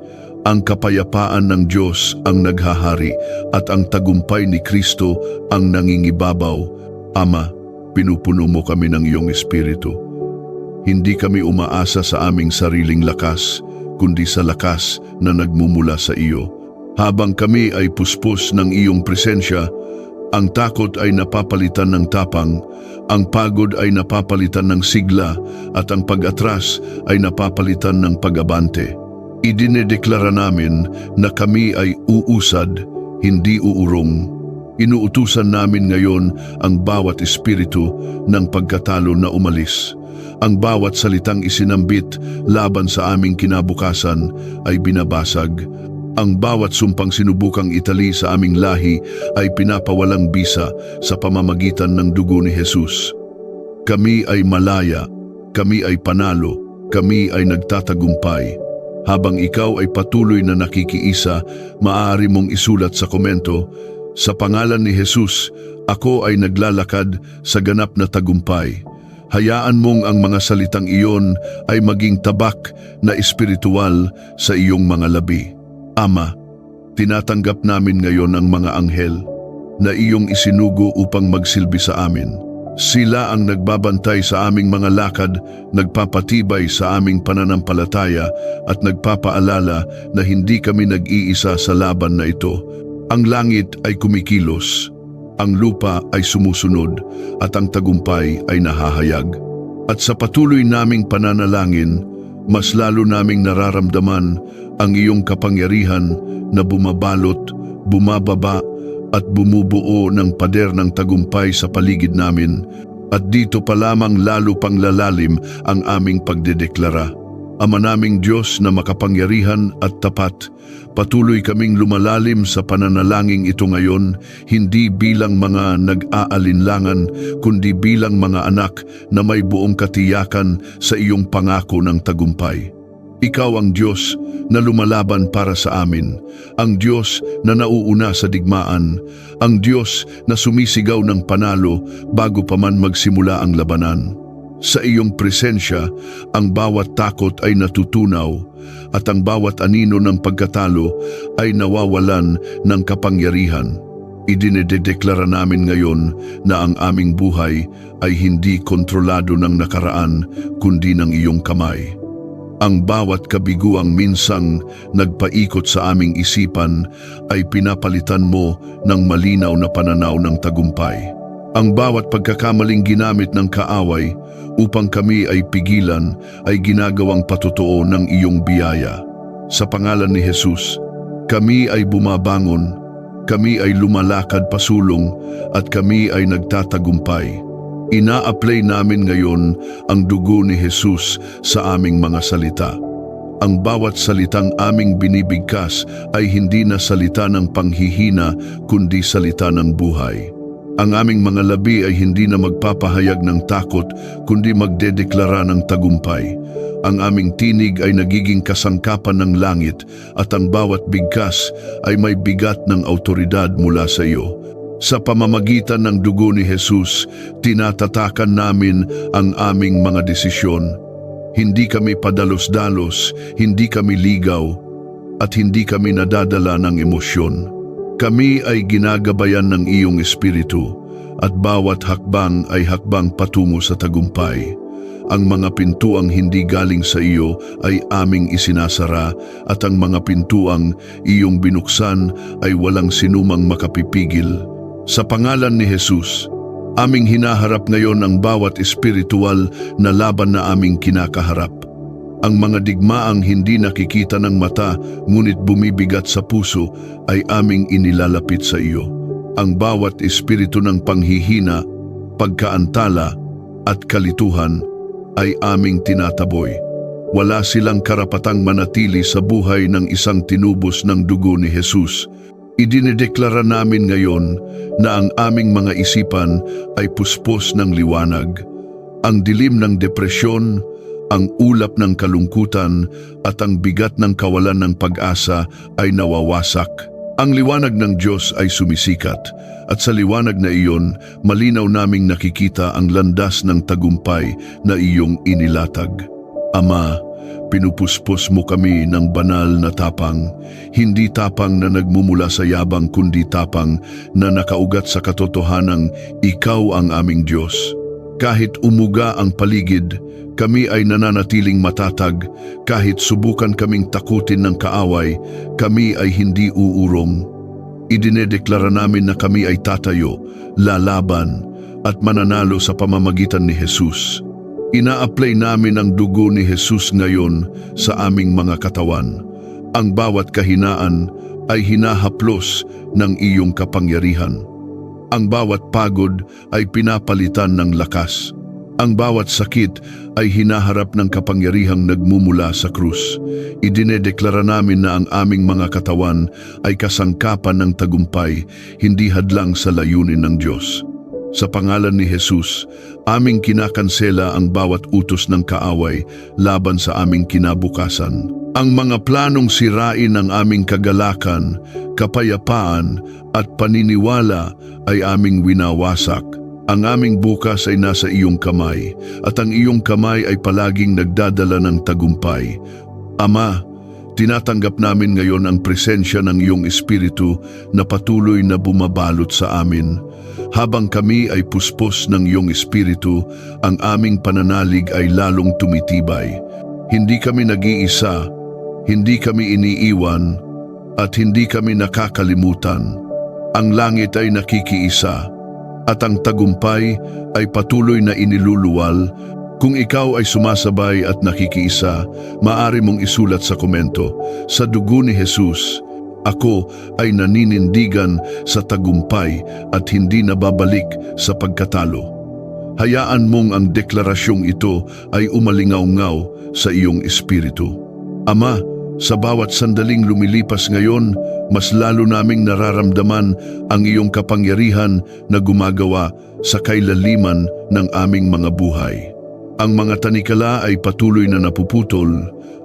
Ang kapayapaan ng Diyos ang naghahari at ang tagumpay ni Kristo ang nangingibabaw. Ama, pinupuno mo kami ng iyong espiritu. Hindi kami umaasa sa aming sariling lakas, kundi sa lakas na nagmumula sa iyo. Habang kami ay puspos ng iyong presensya, ang takot ay napapalitan ng tapang, ang pagod ay napapalitan ng sigla, at ang pag-atras ay napapalitan ng pag-abante. Idinedeklara namin na kami ay uusad, hindi uurong. Inuutusan namin ngayon ang bawat espiritu ng pagkatalo na umalis. Ang bawat salitang isinambit laban sa aming kinabukasan ay binabasag. Ang bawat sumpang sinubukang itali sa aming lahi ay pinapawalang bisa sa pamamagitan ng dugo ni Jesus. Kami ay malaya, kami ay panalo, kami ay nagtatagumpay. Habang ikaw ay patuloy na nakikiisa, maaari mong isulat sa komento, "Sa pangalan ni Jesus, ako ay naglalakad sa ganap na tagumpay." Hayaan mong ang mga salitang iyon ay maging tabak na espiritual sa iyong mga labi. Ama, tinatanggap namin ngayon ang mga anghel na iyong isinugo upang magsilbi sa amin. Sila ang nagbabantay sa aming mga lakad, nagpapatibay sa aming pananampalataya at nagpapaalala na hindi kami nag-iisa sa laban na ito. Ang langit ay kumikilos, ang lupa ay sumusunod at ang tagumpay ay nahahayag. At sa patuloy naming pananalangin, mas lalo naming nararamdaman ang iyong kapangyarihan na bumabalot, bumababa at bumubuo ng pader ng tagumpay sa paligid namin, at dito pa lamang lalo pang lalalim ang aming pagdedeklara. Ama naming Diyos na makapangyarihan at tapat, patuloy kaming lumalalim sa pananalangin ito ngayon, hindi bilang mga nag-aalinlangan, kundi bilang mga anak na may buong katiyakan sa iyong pangako ng tagumpay. Ikaw ang Diyos na lumalaban para sa amin, ang Diyos na nauuna sa digmaan, ang Diyos na sumisigaw ng panalo bago pa man magsimula ang labanan. Sa iyong presensya, ang bawat takot ay natutunaw at ang bawat anino ng pagkatalo ay nawawalan ng kapangyarihan. Idinedeklara namin ngayon na ang aming buhay ay hindi kontrolado ng nakaraan kundi ng iyong kamay. Ang bawat kabiguang minsang nagpaikot sa aming isipan ay pinapalitan mo ng malinaw na pananaw ng tagumpay. Ang bawat pagkakamaling ginamit ng kaaway upang kami ay pigilan ay ginagawang patotoo ng iyong biyaya. Sa pangalan ni Jesus, kami ay bumabangon, kami ay lumalakad pasulong at kami ay nagtatagumpay. Ina-apply namin ngayon ang dugo ni Jesus sa aming mga salita. Ang bawat salitang aming binibigkas ay hindi na salita ng panghihina kundi salita ng buhay. Ang aming mga labi ay hindi na magpapahayag ng takot kundi magdedeklara ng tagumpay. Ang aming tinig ay nagiging kasangkapan ng langit at ang bawat bigkas ay may bigat ng autoridad mula sa iyo. Sa pamamagitan ng dugo ni Jesus, tinatatakan namin ang aming mga desisyon. Hindi kami padalos-dalos, hindi kami ligaw, at hindi kami nadadala ng emosyon. Kami ay ginagabayan ng iyong espiritu, at bawat hakbang ay hakbang patungo sa tagumpay. Ang mga pintuang hindi galing sa iyo ay aming isinasara, at ang mga pintuang iyong binuksan ay walang sinumang makapipigil. Sa pangalan ni Jesus, aming hinaharap ngayon ang bawat espiritual na laban na aming kinakaharap. Ang mga digmaang hindi nakikita ng mata ngunit bumibigat sa puso ay aming inilalapit sa iyo. Ang bawat espiritu ng panghihina, pagkaantala at kalituhan ay aming tinataboy. Wala silang karapatang manatili sa buhay ng isang tinubos ng dugo ni Jesus. Idinedeklara namin ngayon na ang aming mga isipan ay puspos ng liwanag. Ang dilim ng depresyon, ang ulap ng kalungkutan at ang bigat ng kawalan ng pag-asa ay nawawasak. Ang liwanag ng Diyos ay sumisikat at sa liwanag na iyon, malinaw naming nakikita ang landas ng tagumpay na iyong inilatag. Ama, pinupuspos mo kami ng banal na tapang, hindi tapang na nagmumula sa yabang kundi tapang na nakaugat sa katotohanang ikaw ang aming Diyos. Kahit umuga ang paligid, kami ay nananatiling matatag. Kahit subukan kaming takutin ng kaaway, kami ay hindi uurong. Idinedeklara namin na kami ay tatayo, lalaban, at mananalo sa pamamagitan ni Jesus. Ina-apply namin ang dugo ni Jesus ngayon sa aming mga katawan. Ang bawat kahinaan ay hinahaplos ng iyong kapangyarihan. Ang bawat pagod ay pinapalitan ng lakas. Ang bawat sakit ay hinaharap ng kapangyarihang nagmumula sa krus. Idinedeklara namin na ang aming mga katawan ay kasangkapan ng tagumpay, hindi hadlang sa layunin ng Diyos. Sa pangalan ni Jesus, aming kinakansela ang bawat utos ng kaaway laban sa aming kinabukasan. Ang mga planong sirain ang aming kagalakan, kapayapaan at paniniwala ay aming winawasak. Ang aming bukas ay nasa iyong kamay at ang iyong kamay ay palaging nagdadala ng tagumpay. Ama, tinatanggap namin ngayon ang presensya ng iyong Espiritu na patuloy na bumabalot sa amin. Habang kami ay puspos ng iyong Espiritu, ang aming pananalig ay lalong tumitibay. Hindi kami nag-iisa, hindi kami iniiwan, at hindi kami nakakalimutan. Ang langit ay nakikiisa, at ang tagumpay ay patuloy na iniluluwal. Kung ikaw ay sumasabay at nakikiisa, maaari mong isulat sa komento, sa dugo ni Jesus, ako ay naninindigan sa tagumpay at hindi nababalik sa pagkatalo. Hayaan mong ang deklarasyong ito ay umalingaw-ngaw sa iyong espiritu. Ama, sa bawat sandaling lumilipas ngayon, mas lalo naming nararamdaman ang iyong kapangyarihan na gumagawa sa kailaliman ng aming mga buhay. Ang mga tanikala ay patuloy na napuputol,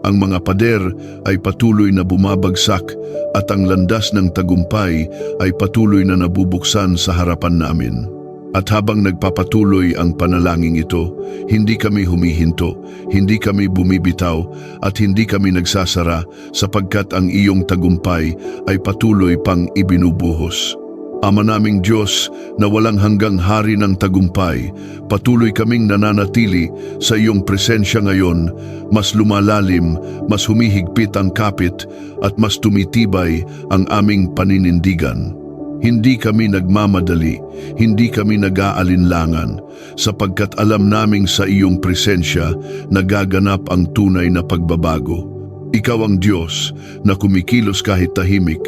ang mga pader ay patuloy na bumabagsak, at ang landas ng tagumpay ay patuloy na nabubuksan sa harapan namin. At habang nagpapatuloy ang panalangin ito, hindi kami humihinto, hindi kami bumibitaw, at hindi kami nagsasara sapagkat ang iyong tagumpay ay patuloy pang ibinubuhos. Ama naming Diyos na walang hanggang hari ng tagumpay, patuloy kaming nananatili sa iyong presensya ngayon, mas lumalalim, mas humihigpit ang kapit, at mas tumitibay ang aming paninindigan. Hindi kami nagmamadali, hindi kami nag-aalinlangan, sapagkat alam naming sa iyong presensya nagaganap ang tunay na pagbabago. Ikaw ang Diyos na kumikilos kahit tahimik,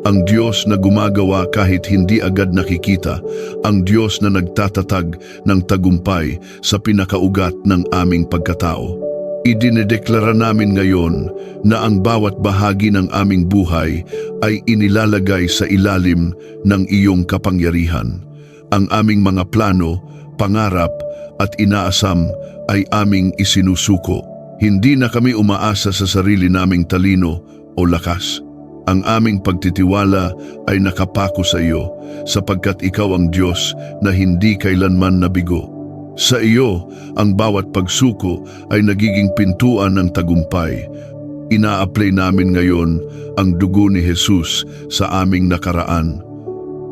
ang Diyos na gumagawa kahit hindi agad nakikita, ang Diyos na nagtatatag ng tagumpay sa pinakaugat ng aming pagkatao. Idinedeklara namin ngayon na ang bawat bahagi ng aming buhay ay inilalagay sa ilalim ng iyong kapangyarihan. Ang aming mga plano, pangarap at inaasam ay aming isinusuko. Hindi na kami umaasa sa sarili naming talino o lakas. Ang aming pagtitiwala ay nakapako sa iyo, sapagkat ikaw ang Diyos na hindi kailanman nabigo. Sa iyo, ang bawat pagsuko ay nagiging pintuan ng tagumpay. Ina-apply namin ngayon ang dugo ni Jesus sa aming nakaraan.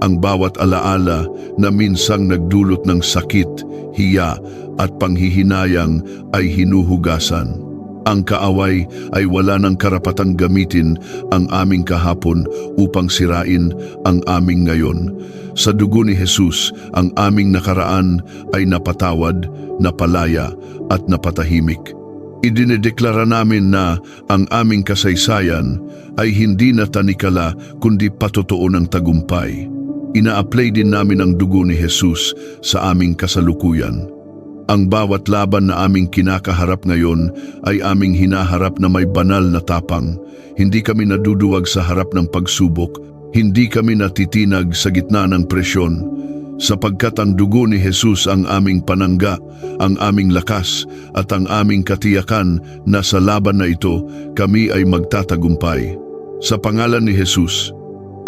Ang bawat alaala na minsang nagdulot ng sakit, hiya at panghihinayang ay hinuhugasan. Ang kaaway ay wala ng karapatang gamitin ang aming kahapon upang sirain ang aming ngayon. Sa dugo ni Jesus, ang aming nakaraan ay napatawad, napalaya at napatahimik. Idinedeklara namin na ang aming kasaysayan ay hindi na tanikala kundi patotoo ng tagumpay. Ina-apply din namin ang dugo ni Jesus sa aming kasalukuyan. Ang bawat laban na aming kinakaharap ngayon ay aming hinaharap na may banal na tapang. Hindi kami naduduwag sa harap ng pagsubok, hindi kami natitinag sa gitna ng presyon, sapagkat ang dugo ni Jesus ang aming panangga, ang aming lakas at ang aming katiyakan na sa laban na ito kami ay magtatagumpay. Sa pangalan ni Jesus,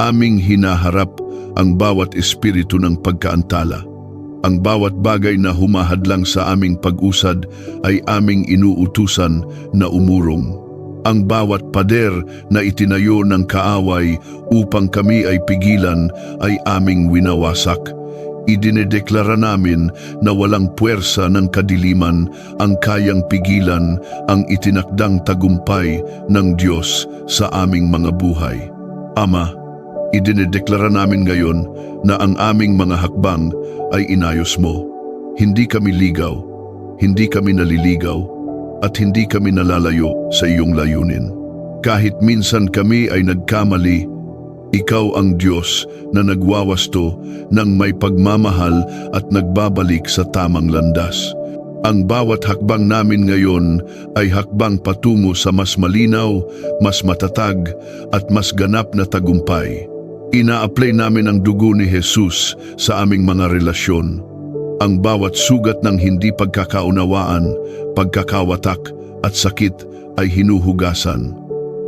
Aming hinaharap ang bawat espiritu ng pagkaantala. Ang bawat bagay na humahadlang sa aming pag-usad ay aming inuutusan na umurong. Ang bawat pader na itinayo ng kaaway upang kami ay pigilan ay aming winawasak. Idinedeklara namin na walang puwersa ng kadiliman ang kayang pigilan ang itinakdang tagumpay ng Diyos sa aming mga buhay. Ama, idinedeklara namin ngayon na ang aming mga hakbang ay inayos mo. Hindi kami ligaw, hindi kami naliligaw, at hindi kami nalalayo sa iyong layunin. Kahit minsan kami ay nagkamali, ikaw ang Diyos na nagwawasto ng may pagmamahal at nagbabalik sa tamang landas. Ang bawat hakbang namin ngayon ay hakbang patungo sa mas malinaw, mas matatag at mas ganap na tagumpay. Ina-apply namin ang dugo ni Jesus sa aming mga relasyon. Ang bawat sugat ng hindi pagkakaunawaan, pagkakawatak at sakit ay hinuhugasan.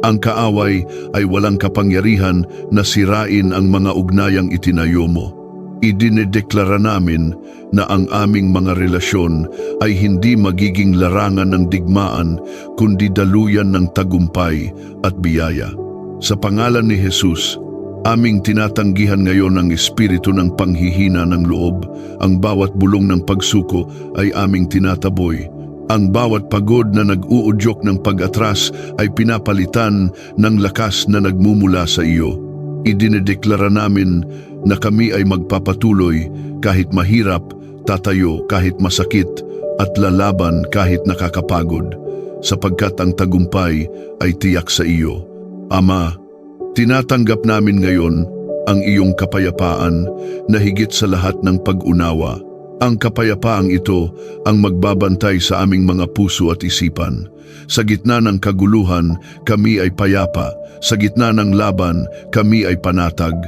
Ang kaaway ay walang kapangyarihan na sirain ang mga ugnayang itinayo mo. Idinedeklara namin na ang aming mga relasyon ay hindi magiging larangan ng digmaan kundi daluyan ng tagumpay at biyaya. Sa pangalan ni Jesus, aming tinatanggihan ngayon ang espiritu ng panghihina ng loob. Ang bawat bulong ng pagsuko ay aming tinataboy. Ang bawat pagod na nag-uudyok ng pag-atras ay pinapalitan ng lakas na nagmumula sa iyo. Idinedeklara namin na kami ay magpapatuloy kahit mahirap, tatayo kahit masakit, at lalaban kahit nakakapagod, sapagkat ang tagumpay ay tiyak sa iyo. Ama, tinatanggap namin ngayon ang iyong kapayapaan na higit sa lahat ng pag-unawa. Ang kapayapaang ito ang magbabantay sa aming mga puso at isipan. Sa gitna ng kaguluhan, kami ay payapa. Sa gitna ng laban, kami ay panatag.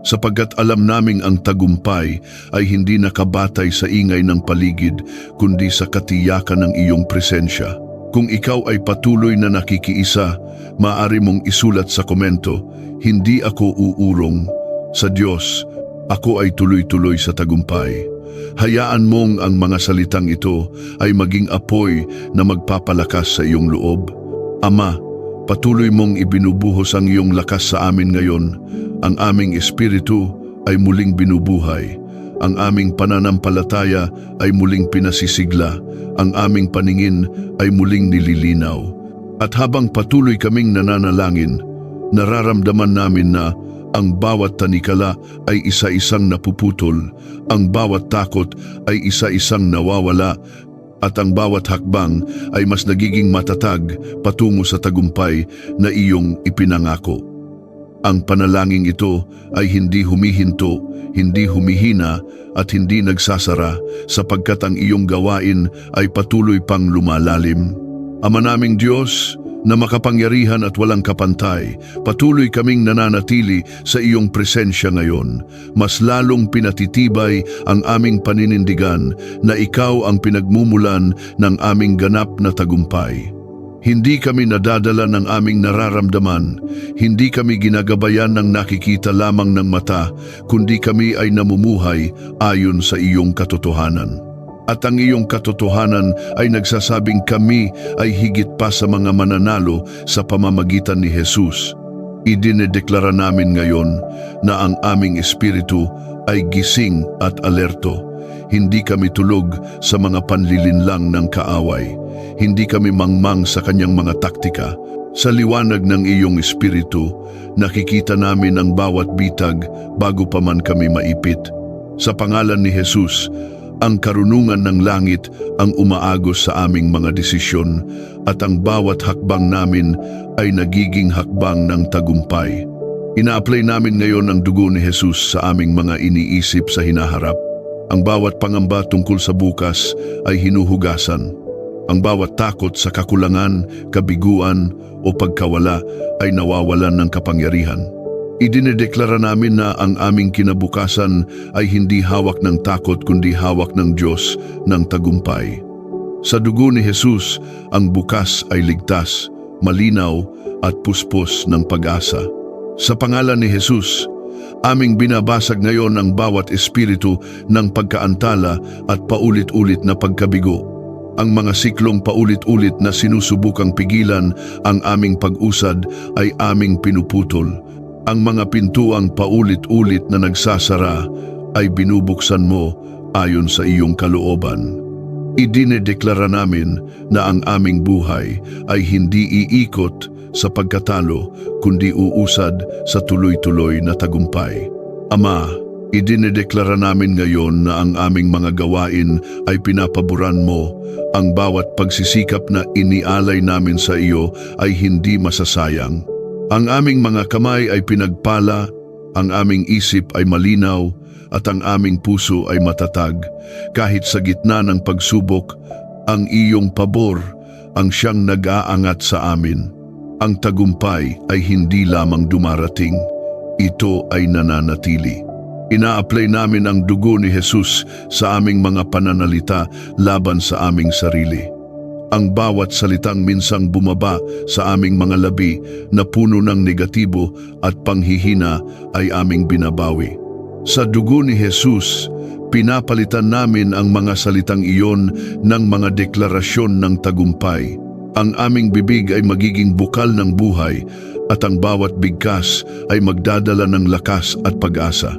Sapagkat alam naming ang tagumpay ay hindi nakabatay sa ingay ng paligid, kundi sa katiyakan ng iyong presensya. Kung ikaw ay patuloy na nakikiisa, maaari mong isulat sa komento, "Hindi ako uurong. Sa Diyos, ako ay tuloy-tuloy sa tagumpay." Hayaan mong ang mga salitang ito ay maging apoy na magpapalakas sa iyong loob. Ama, patuloy mong ibinubuhos ang iyong lakas sa amin ngayon. Ang aming espiritu ay muling binubuhay. Ang aming pananampalataya ay muling pinasisigla. Ang aming paningin ay muling nililinaw. At habang patuloy kaming nananalangin, nararamdaman namin na ang bawat tanikala ay isa-isang napuputol, ang bawat takot ay isa-isang nawawala, at ang bawat hakbang ay mas nagiging matatag patungo sa tagumpay na iyong ipinangako. Ang panalangin ito ay hindi humihinto, hindi humihina at hindi nagsasara, sapagkat ang iyong gawain ay patuloy pang lumalalim. Ama naming Diyos, na makapangyarihan at walang kapantay, patuloy kaming nananatili sa iyong presensya ngayon. Mas lalong pinatitibay ang aming paninindigan na ikaw ang pinagmumulan ng aming ganap na tagumpay. Hindi kami nadadala ng aming nararamdaman, hindi kami ginagabayan ng nakikita lamang ng mata, kundi kami ay namumuhay ayon sa iyong katotohanan. At ang iyong katotohanan ay nagsasabing kami ay higit pa sa mga mananalo sa pamamagitan ni Jesus. Idinedeklara namin ngayon na ang aming espiritu ay gising at alerto. Hindi kami tulog sa mga panlilinlang ng kaaway. Hindi kami mangmang sa kanyang mga taktika. Sa liwanag ng iyong espiritu, nakikita namin ang bawat bitag bago pa man kami maipit. Sa pangalan ni Jesus, ang karunungan ng langit ang umaagos sa aming mga desisyon at ang bawat hakbang namin ay nagiging hakbang ng tagumpay. Ina-apply namin ngayon ang dugo ni Jesus sa aming mga iniisip sa hinaharap. Ang bawat pangamba tungkol sa bukas ay hinuhugasan. Ang bawat takot sa kakulangan, kabiguan o pagkawala ay nawawalan ng kapangyarihan. Idinedeklara namin na ang aming kinabukasan ay hindi hawak ng takot kundi hawak ng Diyos ng tagumpay. Sa dugo ni Jesus, ang bukas ay ligtas, malinaw at puspos ng pag-asa. Sa pangalan ni Jesus, aming binabasag ngayon ang bawat espiritu ng pagkaantala at paulit-ulit na pagkabigo. Ang mga siklong paulit-ulit na sinusubukang pigilan ang aming pag-usad ay aming pinuputol. Ang mga pintuang paulit-ulit na nagsasara ay binubuksan mo ayon sa iyong kalooban. Idinedeklara namin na ang aming buhay ay hindi iikot sa pagkatalo kundi uusad sa tuloy-tuloy na tagumpay. Ama, idinedeklara namin ngayon na ang aming mga gawain ay pinapaboran mo. Ang bawat pagsisikap na inialay namin sa iyo ay hindi masasayang. Ang aming mga kamay ay pinagpala, ang aming isip ay malinaw, at ang aming puso ay matatag. Kahit sa gitna ng pagsubok, ang iyong pabor ang siyang nag-aangat sa amin. Ang tagumpay ay hindi lamang dumarating, ito ay nananatili. Ina-apply namin ang dugo ni Jesus sa aming mga pananalita laban sa aming sarili. Ang bawat salitang minsang bumaba sa aming mga labi na puno ng negatibo at panghihina ay aming binabawi. Sa dugo ni Jesus, pinapalitan namin ang mga salitang iyon ng mga deklarasyon ng tagumpay. Ang aming bibig ay magiging bukal ng buhay at ang bawat bigkas ay magdadala ng lakas at pag-asa.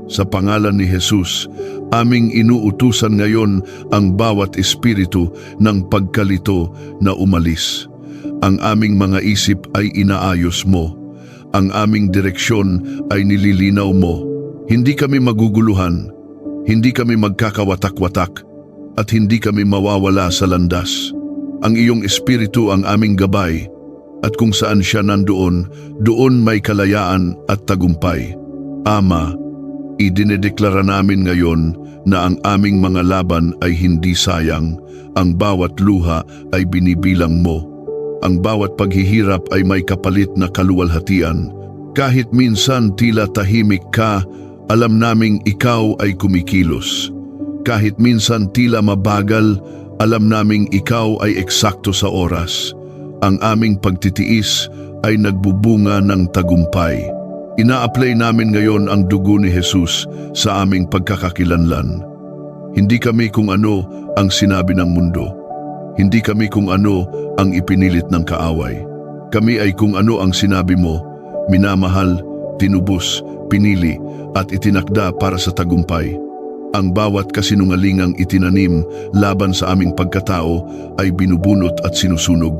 Sa pangalan ni Jesus, aming inuutusan ngayon ang bawat espiritu ng pagkalito na umalis. Ang aming mga isip ay inaayos mo. Ang aming direksyon ay nililinaw mo. Hindi kami maguguluhan, hindi kami magkakawatak-watak, at hindi kami mawawala sa landas. Ang iyong espiritu ang aming gabay, at kung saan siya nandoon, doon may kalayaan at tagumpay. Ama, idinedeklara namin ngayon na ang aming mga laban ay hindi sayang, ang bawat luha ay binibilang mo. Ang bawat paghihirap ay may kapalit na kaluwalhatian. Kahit minsan tila tahimik ka, alam naming ikaw ay kumikilos. Kahit minsan tila mabagal, alam naming ikaw ay eksakto sa oras. Ang aming pagtitiis ay nagbubunga ng tagumpay. Ina-apply namin ngayon ang dugo ni Jesus sa aming pagkakakilanlan. Hindi kami kung ano ang sinabi ng mundo. Hindi kami kung ano ang ipinilit ng kaaway. Kami ay kung ano ang sinabi mo, minamahal, tinubos, pinili at itinakda para sa tagumpay. Ang bawat kasinungalingang itinanim laban sa aming pagkatao ay binubunot at sinusunog.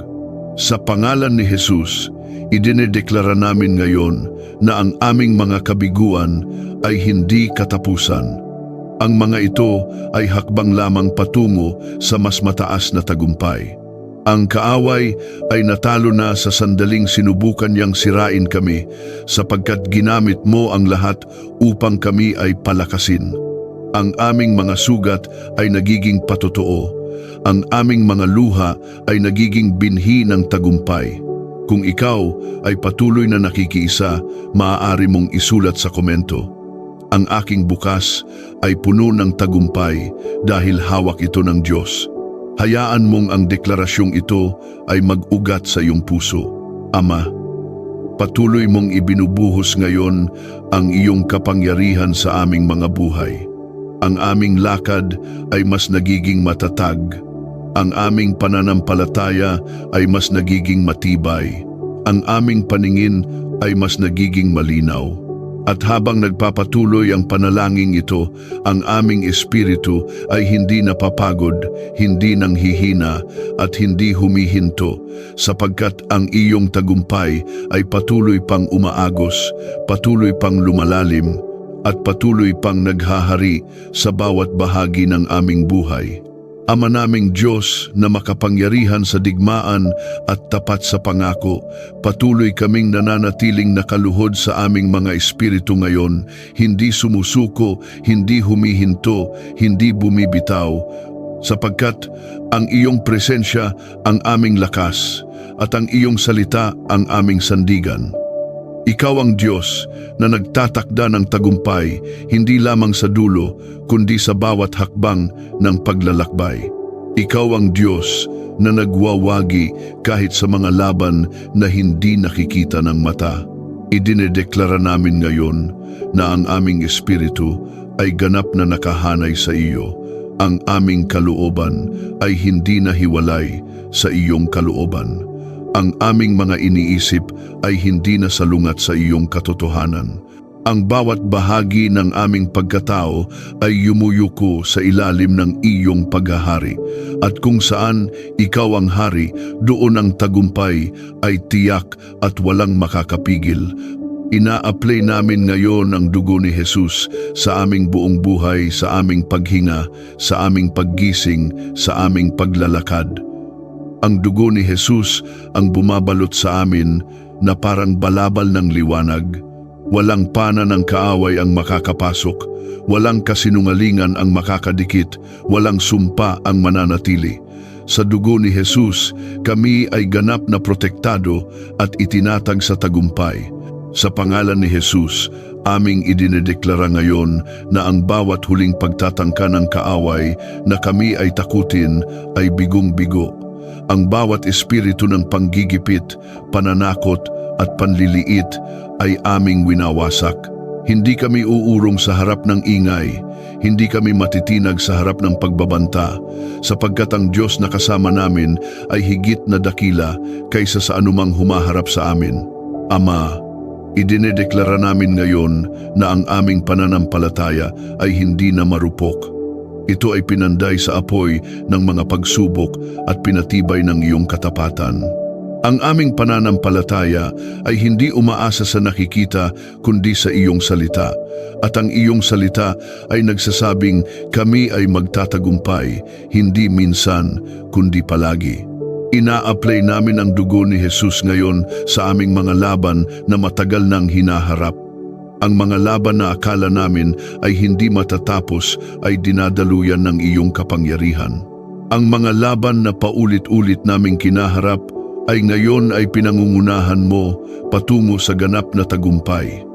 Sa pangalan ni Jesus, idinedeklara namin ngayon na ang aming mga kabiguan ay hindi katapusan. Ang mga ito ay hakbang lamang patungo sa mas mataas na tagumpay. Ang kaaway ay natalo na sa sandaling sinubukan niyang sirain kami sapagkat ginamit mo ang lahat upang kami ay palakasin. Ang aming mga sugat ay nagiging patotoo. Ang aming mga luha ay nagiging binhi ng tagumpay. Kung ikaw ay patuloy na nakikiisa, maaari mong isulat sa komento. Ang aking bukas ay puno ng tagumpay dahil hawak ito ng Diyos. Hayaan mong ang deklarasyong ito ay mag-ugat sa iyong puso. Ama, patuloy mong ibinubuhos ngayon ang iyong kapangyarihan sa aming mga buhay. Ang aming lakad ay mas nagiging matatag. Ang aming pananampalataya ay mas nagiging matibay. Ang aming paningin ay mas nagiging malinaw. At habang nagpapatuloy ang panalangin ito, ang aming espiritu ay hindi napapagod, hindi nanghihina at hindi humihinto, sapagkat ang iyong tagumpay ay patuloy pang umaagos, patuloy pang lumalalim, at patuloy pang naghahari sa bawat bahagi ng aming buhay. Ama naming Diyos na makapangyarihan sa digmaan at tapat sa pangako, patuloy kaming nananatiling nakaluhod sa aming mga espiritu ngayon, hindi sumusuko, hindi humihinto, hindi bumibitaw, sapagkat ang iyong presensya ang aming lakas at ang iyong salita ang aming sandigan. Ikaw ang Diyos na nagtatakda ng tagumpay, hindi lamang sa dulo, kundi sa bawat hakbang ng paglalakbay. Ikaw ang Diyos na nagwawagi kahit sa mga laban na hindi nakikita ng mata. Idinedeklara namin ngayon na ang aming espiritu ay ganap na nakahanay sa iyo. Ang aming kalooban ay hindi nahiwalay sa iyong kalooban. Ang aming mga iniisip ay hindi na salungat sa iyong katotohanan. Ang bawat bahagi ng aming pagkatao ay yumuyuko sa ilalim ng iyong paghahari. At kung saan ikaw ang hari, doon ang tagumpay ay tiyak at walang makakapigil. Ina-apply namin ngayon ang dugo ni Jesus sa aming buong buhay, sa aming paghinga, sa aming paggising, sa aming paglalakad. Ang dugo ni Jesus ang bumabalot sa amin na parang balabal ng liwanag. Walang pana ng kaaway ang makakapasok, walang kasinungalingan ang makakadikit, walang sumpa ang mananatili. Sa dugo ni Jesus, kami ay ganap na protektado at itinatag sa tagumpay. Sa pangalan ni Jesus, aming idinedeklara ngayon na ang bawat huling pagtatangka ng kaaway na kami ay takutin ay bigong-bigo. Ang bawat espiritu ng panggigipit, pananakot at panliliit ay aming winawasak. Hindi kami uurong sa harap ng ingay, hindi kami matitinag sa harap ng pagbabanta, sapagkat ang Diyos na kasama namin ay higit na dakila kaysa sa anumang humaharap sa amin. Ama, idinedeklara namin ngayon na ang aming pananampalataya ay hindi na marupok. Ito ay pinanday sa apoy ng mga pagsubok at pinatibay ng iyong katapatan. Ang aming pananampalataya ay hindi umaasa sa nakikita kundi sa iyong salita. At ang iyong salita ay nagsasabing kami ay magtatagumpay, hindi minsan kundi palagi. Ina-apply namin ang dugo ni Jesus ngayon sa aming mga laban na matagal nang hinaharap. Ang mga laban na akala namin ay hindi matatapos ay dinadaluyan ng iyong kapangyarihan. Ang mga laban na paulit-ulit naming kinaharap ay ngayon ay pinangungunahan mo patungo sa ganap na tagumpay.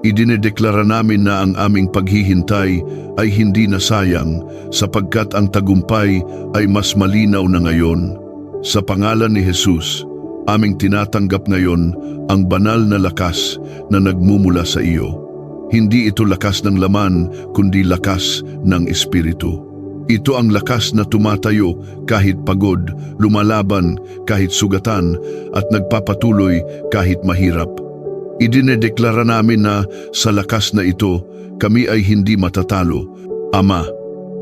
Idinedeklara namin na ang aming paghihintay ay hindi na sayang sapagkat ang tagumpay ay mas malinaw na ngayon. Sa pangalan ni Jesus, aming tinatanggap ngayon ang banal na lakas na nagmumula sa iyo. Hindi ito lakas ng laman, kundi lakas ng Espiritu. Ito ang lakas na tumatayo kahit pagod, lumalaban kahit sugatan, at nagpapatuloy kahit mahirap. Idinedeklara namin na sa lakas na ito, kami ay hindi matatalo. Ama,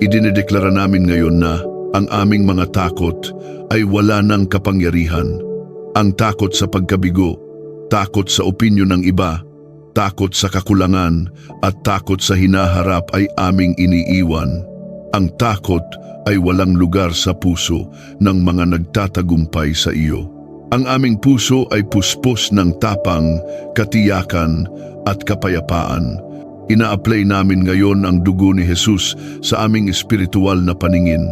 idinedeklara namin ngayon na ang aming mga takot ay wala ng kapangyarihan. Ang takot sa pagkabigo, takot sa opinyon ng iba, takot sa kakulangan, at takot sa hinaharap ay aming iniiwan. Ang takot ay walang lugar sa puso ng mga nagtatagumpay sa iyo. Ang aming puso ay puspos ng tapang, katiyakan, at kapayapaan. Ina-apply namin ngayon ang dugo ni Jesus sa aming espiritual na paningin.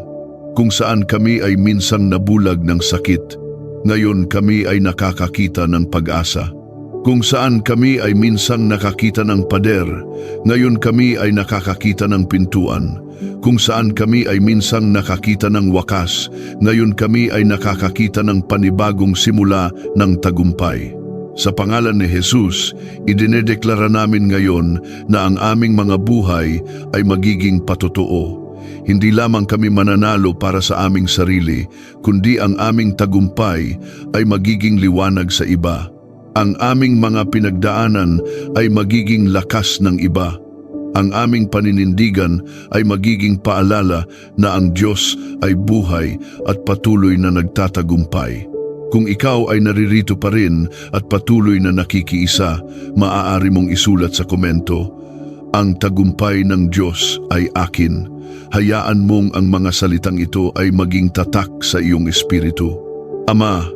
Kung saan kami ay minsang nabulag ng sakit, ngayon kami ay nakakakita ng pag-asa. Kung saan kami ay minsang nakakita ng pader, ngayon kami ay nakakakita ng pintuan. Kung saan kami ay minsang nakakita ng wakas, ngayon kami ay nakakakita ng panibagong simula ng tagumpay. Sa pangalan ni Jesus, idinedeklara namin ngayon na ang aming mga buhay ay magiging patotoo. Hindi lamang kami mananalo para sa aming sarili, kundi ang aming tagumpay ay magiging liwanag sa iba. Ang aming mga pinagdaanan ay magiging lakas ng iba. Ang aming paninindigan ay magiging paalala na ang Diyos ay buhay at patuloy na nagtatagumpay. Kung ikaw ay naririto pa rin at patuloy na nakikiisa, maaari mong isulat sa komento, ang tagumpay ng Diyos ay akin. Hayaan mong ang mga salitang ito ay maging tatak sa iyong espiritu. Ama,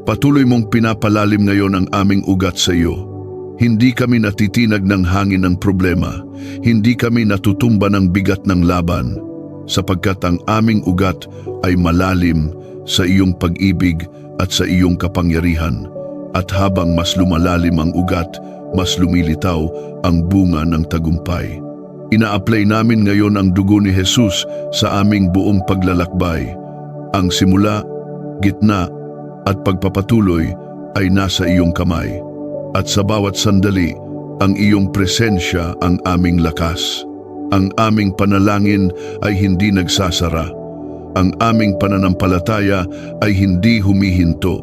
patuloy mong pinapalalim ngayon ang aming ugat sa iyo. Hindi kami natitinag ng hangin ng problema. Hindi kami natutumba ng bigat ng laban. Sapagkat ang aming ugat ay malalim sa iyong pag-ibig at sa iyong kapangyarihan. At habang mas lumalalim ang ugat, mas lumilitaw ang bunga ng tagumpay. Ina-apply namin ngayon ang dugo ni Jesus sa aming buong paglalakbay. Ang simula, gitna, at pagpapatuloy ay nasa iyong kamay. At sa bawat sandali, ang iyong presensya ang aming lakas. Ang aming panalangin ay hindi nagsasara. Ang aming pananampalataya ay hindi humihinto.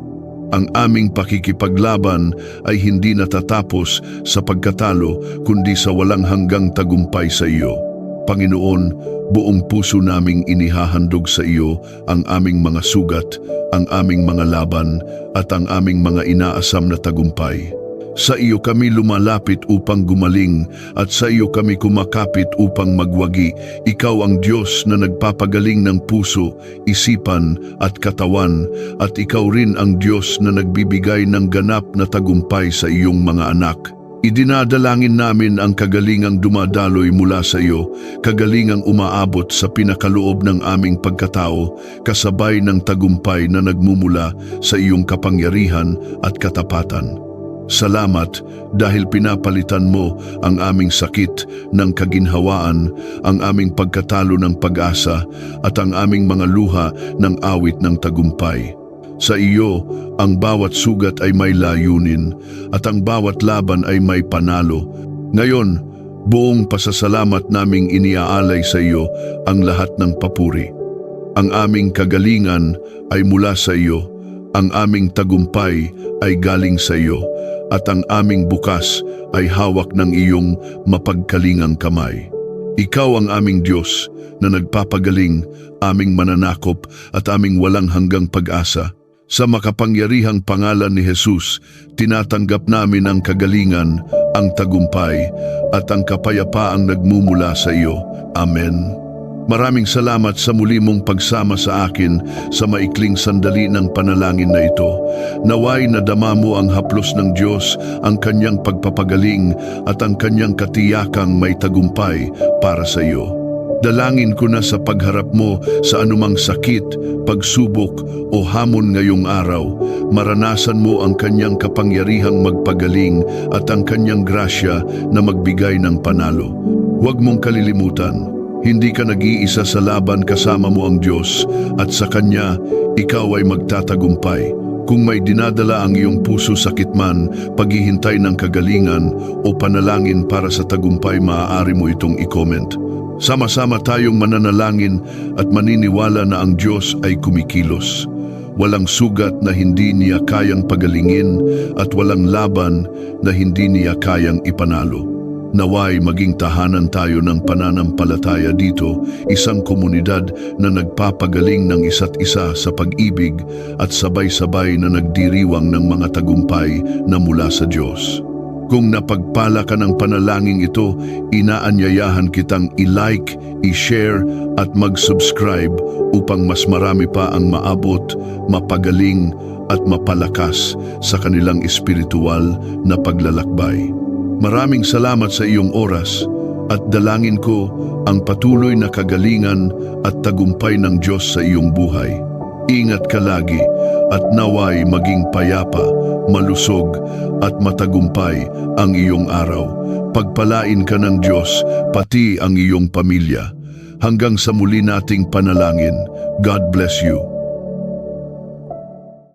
Ang aming pakikipaglaban ay hindi natatapos sa pagkatalo kundi sa walang hanggang tagumpay sa iyo. Panginoon, buong puso naming inihahandog sa iyo ang aming mga sugat, ang aming mga laban at ang aming mga inaasam na tagumpay. Sa iyo kami lumalapit upang gumaling at sa iyo kami kumakapit upang magwagi. Ikaw ang Diyos na nagpapagaling ng puso, isipan at katawan at ikaw rin ang Diyos na nagbibigay ng ganap na tagumpay sa iyong mga anak. Idinadalangin namin ang kagalingang dumadaloy mula sa iyo, kagalingang umaabot sa pinakaloob ng aming pagkatao, kasabay ng tagumpay na nagmumula sa iyong kapangyarihan at katapatan. Salamat dahil pinapalitan mo ang aming sakit ng kaginhawaan, ang aming pagkatalo ng pag-asa at ang aming mga luha ng awit ng tagumpay. Sa iyo, ang bawat sugat ay may layunin at ang bawat laban ay may panalo. Ngayon, buong pasasalamat naming iniaalay sa iyo ang lahat ng papuri. Ang aming kagalingan ay mula sa iyo, ang aming tagumpay ay galing sa iyo, at ang aming bukas ay hawak ng iyong mapagkalingang kamay. Ikaw ang aming Diyos na nagpapagaling, aming mananakop at aming walang hanggang pag-asa. Sa makapangyarihang pangalan ni Jesus, tinatanggap namin ang kagalingan, ang tagumpay at ang kapayapaang nagmumula sa iyo. Amen. Maraming salamat sa muli mong pagsama sa akin sa maikling sandali ng panalangin na ito. Naway nadama mo ang haplos ng Diyos, ang kanyang pagpapagaling at ang kanyang katiyakang may tagumpay para sa iyo. Dalangin ko na sa pagharap mo sa anumang sakit, pagsubok o hamon ngayong araw, maranasan mo ang kanyang kapangyarihang magpagaling at ang kanyang grasya na magbigay ng panalo. Huwag mong kalilimutan, hindi ka nag-iisa sa laban, kasama mo ang Diyos at sa Kanya, ikaw ay magtatagumpay. Kung may dinadala ang iyong puso sakit man, paghihintay ng kagalingan o panalangin para sa tagumpay, maaari mo itong i-comment. Sama-sama tayong mananalangin at maniniwala na ang Diyos ay kumikilos. Walang sugat na hindi niya kayang pagalingin at walang laban na hindi niya kayang ipanalo. Naway maging tahanan tayo ng pananampalataya dito, isang komunidad na nagpapagaling ng isa't isa sa pag-ibig at sabay-sabay na nagdiriwang ng mga tagumpay na mula sa Diyos. Kung napagpala ka ng panalangin ito, inaanyayahan kitang i-like, i-share at mag-subscribe upang mas marami pa ang maabot, mapagaling at mapalakas sa kanilang espiritual na paglalakbay. Maraming salamat sa iyong oras at dalangin ko ang patuloy na kagalingan at tagumpay ng Diyos sa iyong buhay. Ingat ka lagi at naway maging payapa, malusog at matagumpay ang iyong araw. Pagpalain ka ng Diyos pati ang iyong pamilya. Hanggang sa muli nating panalangin. God bless you.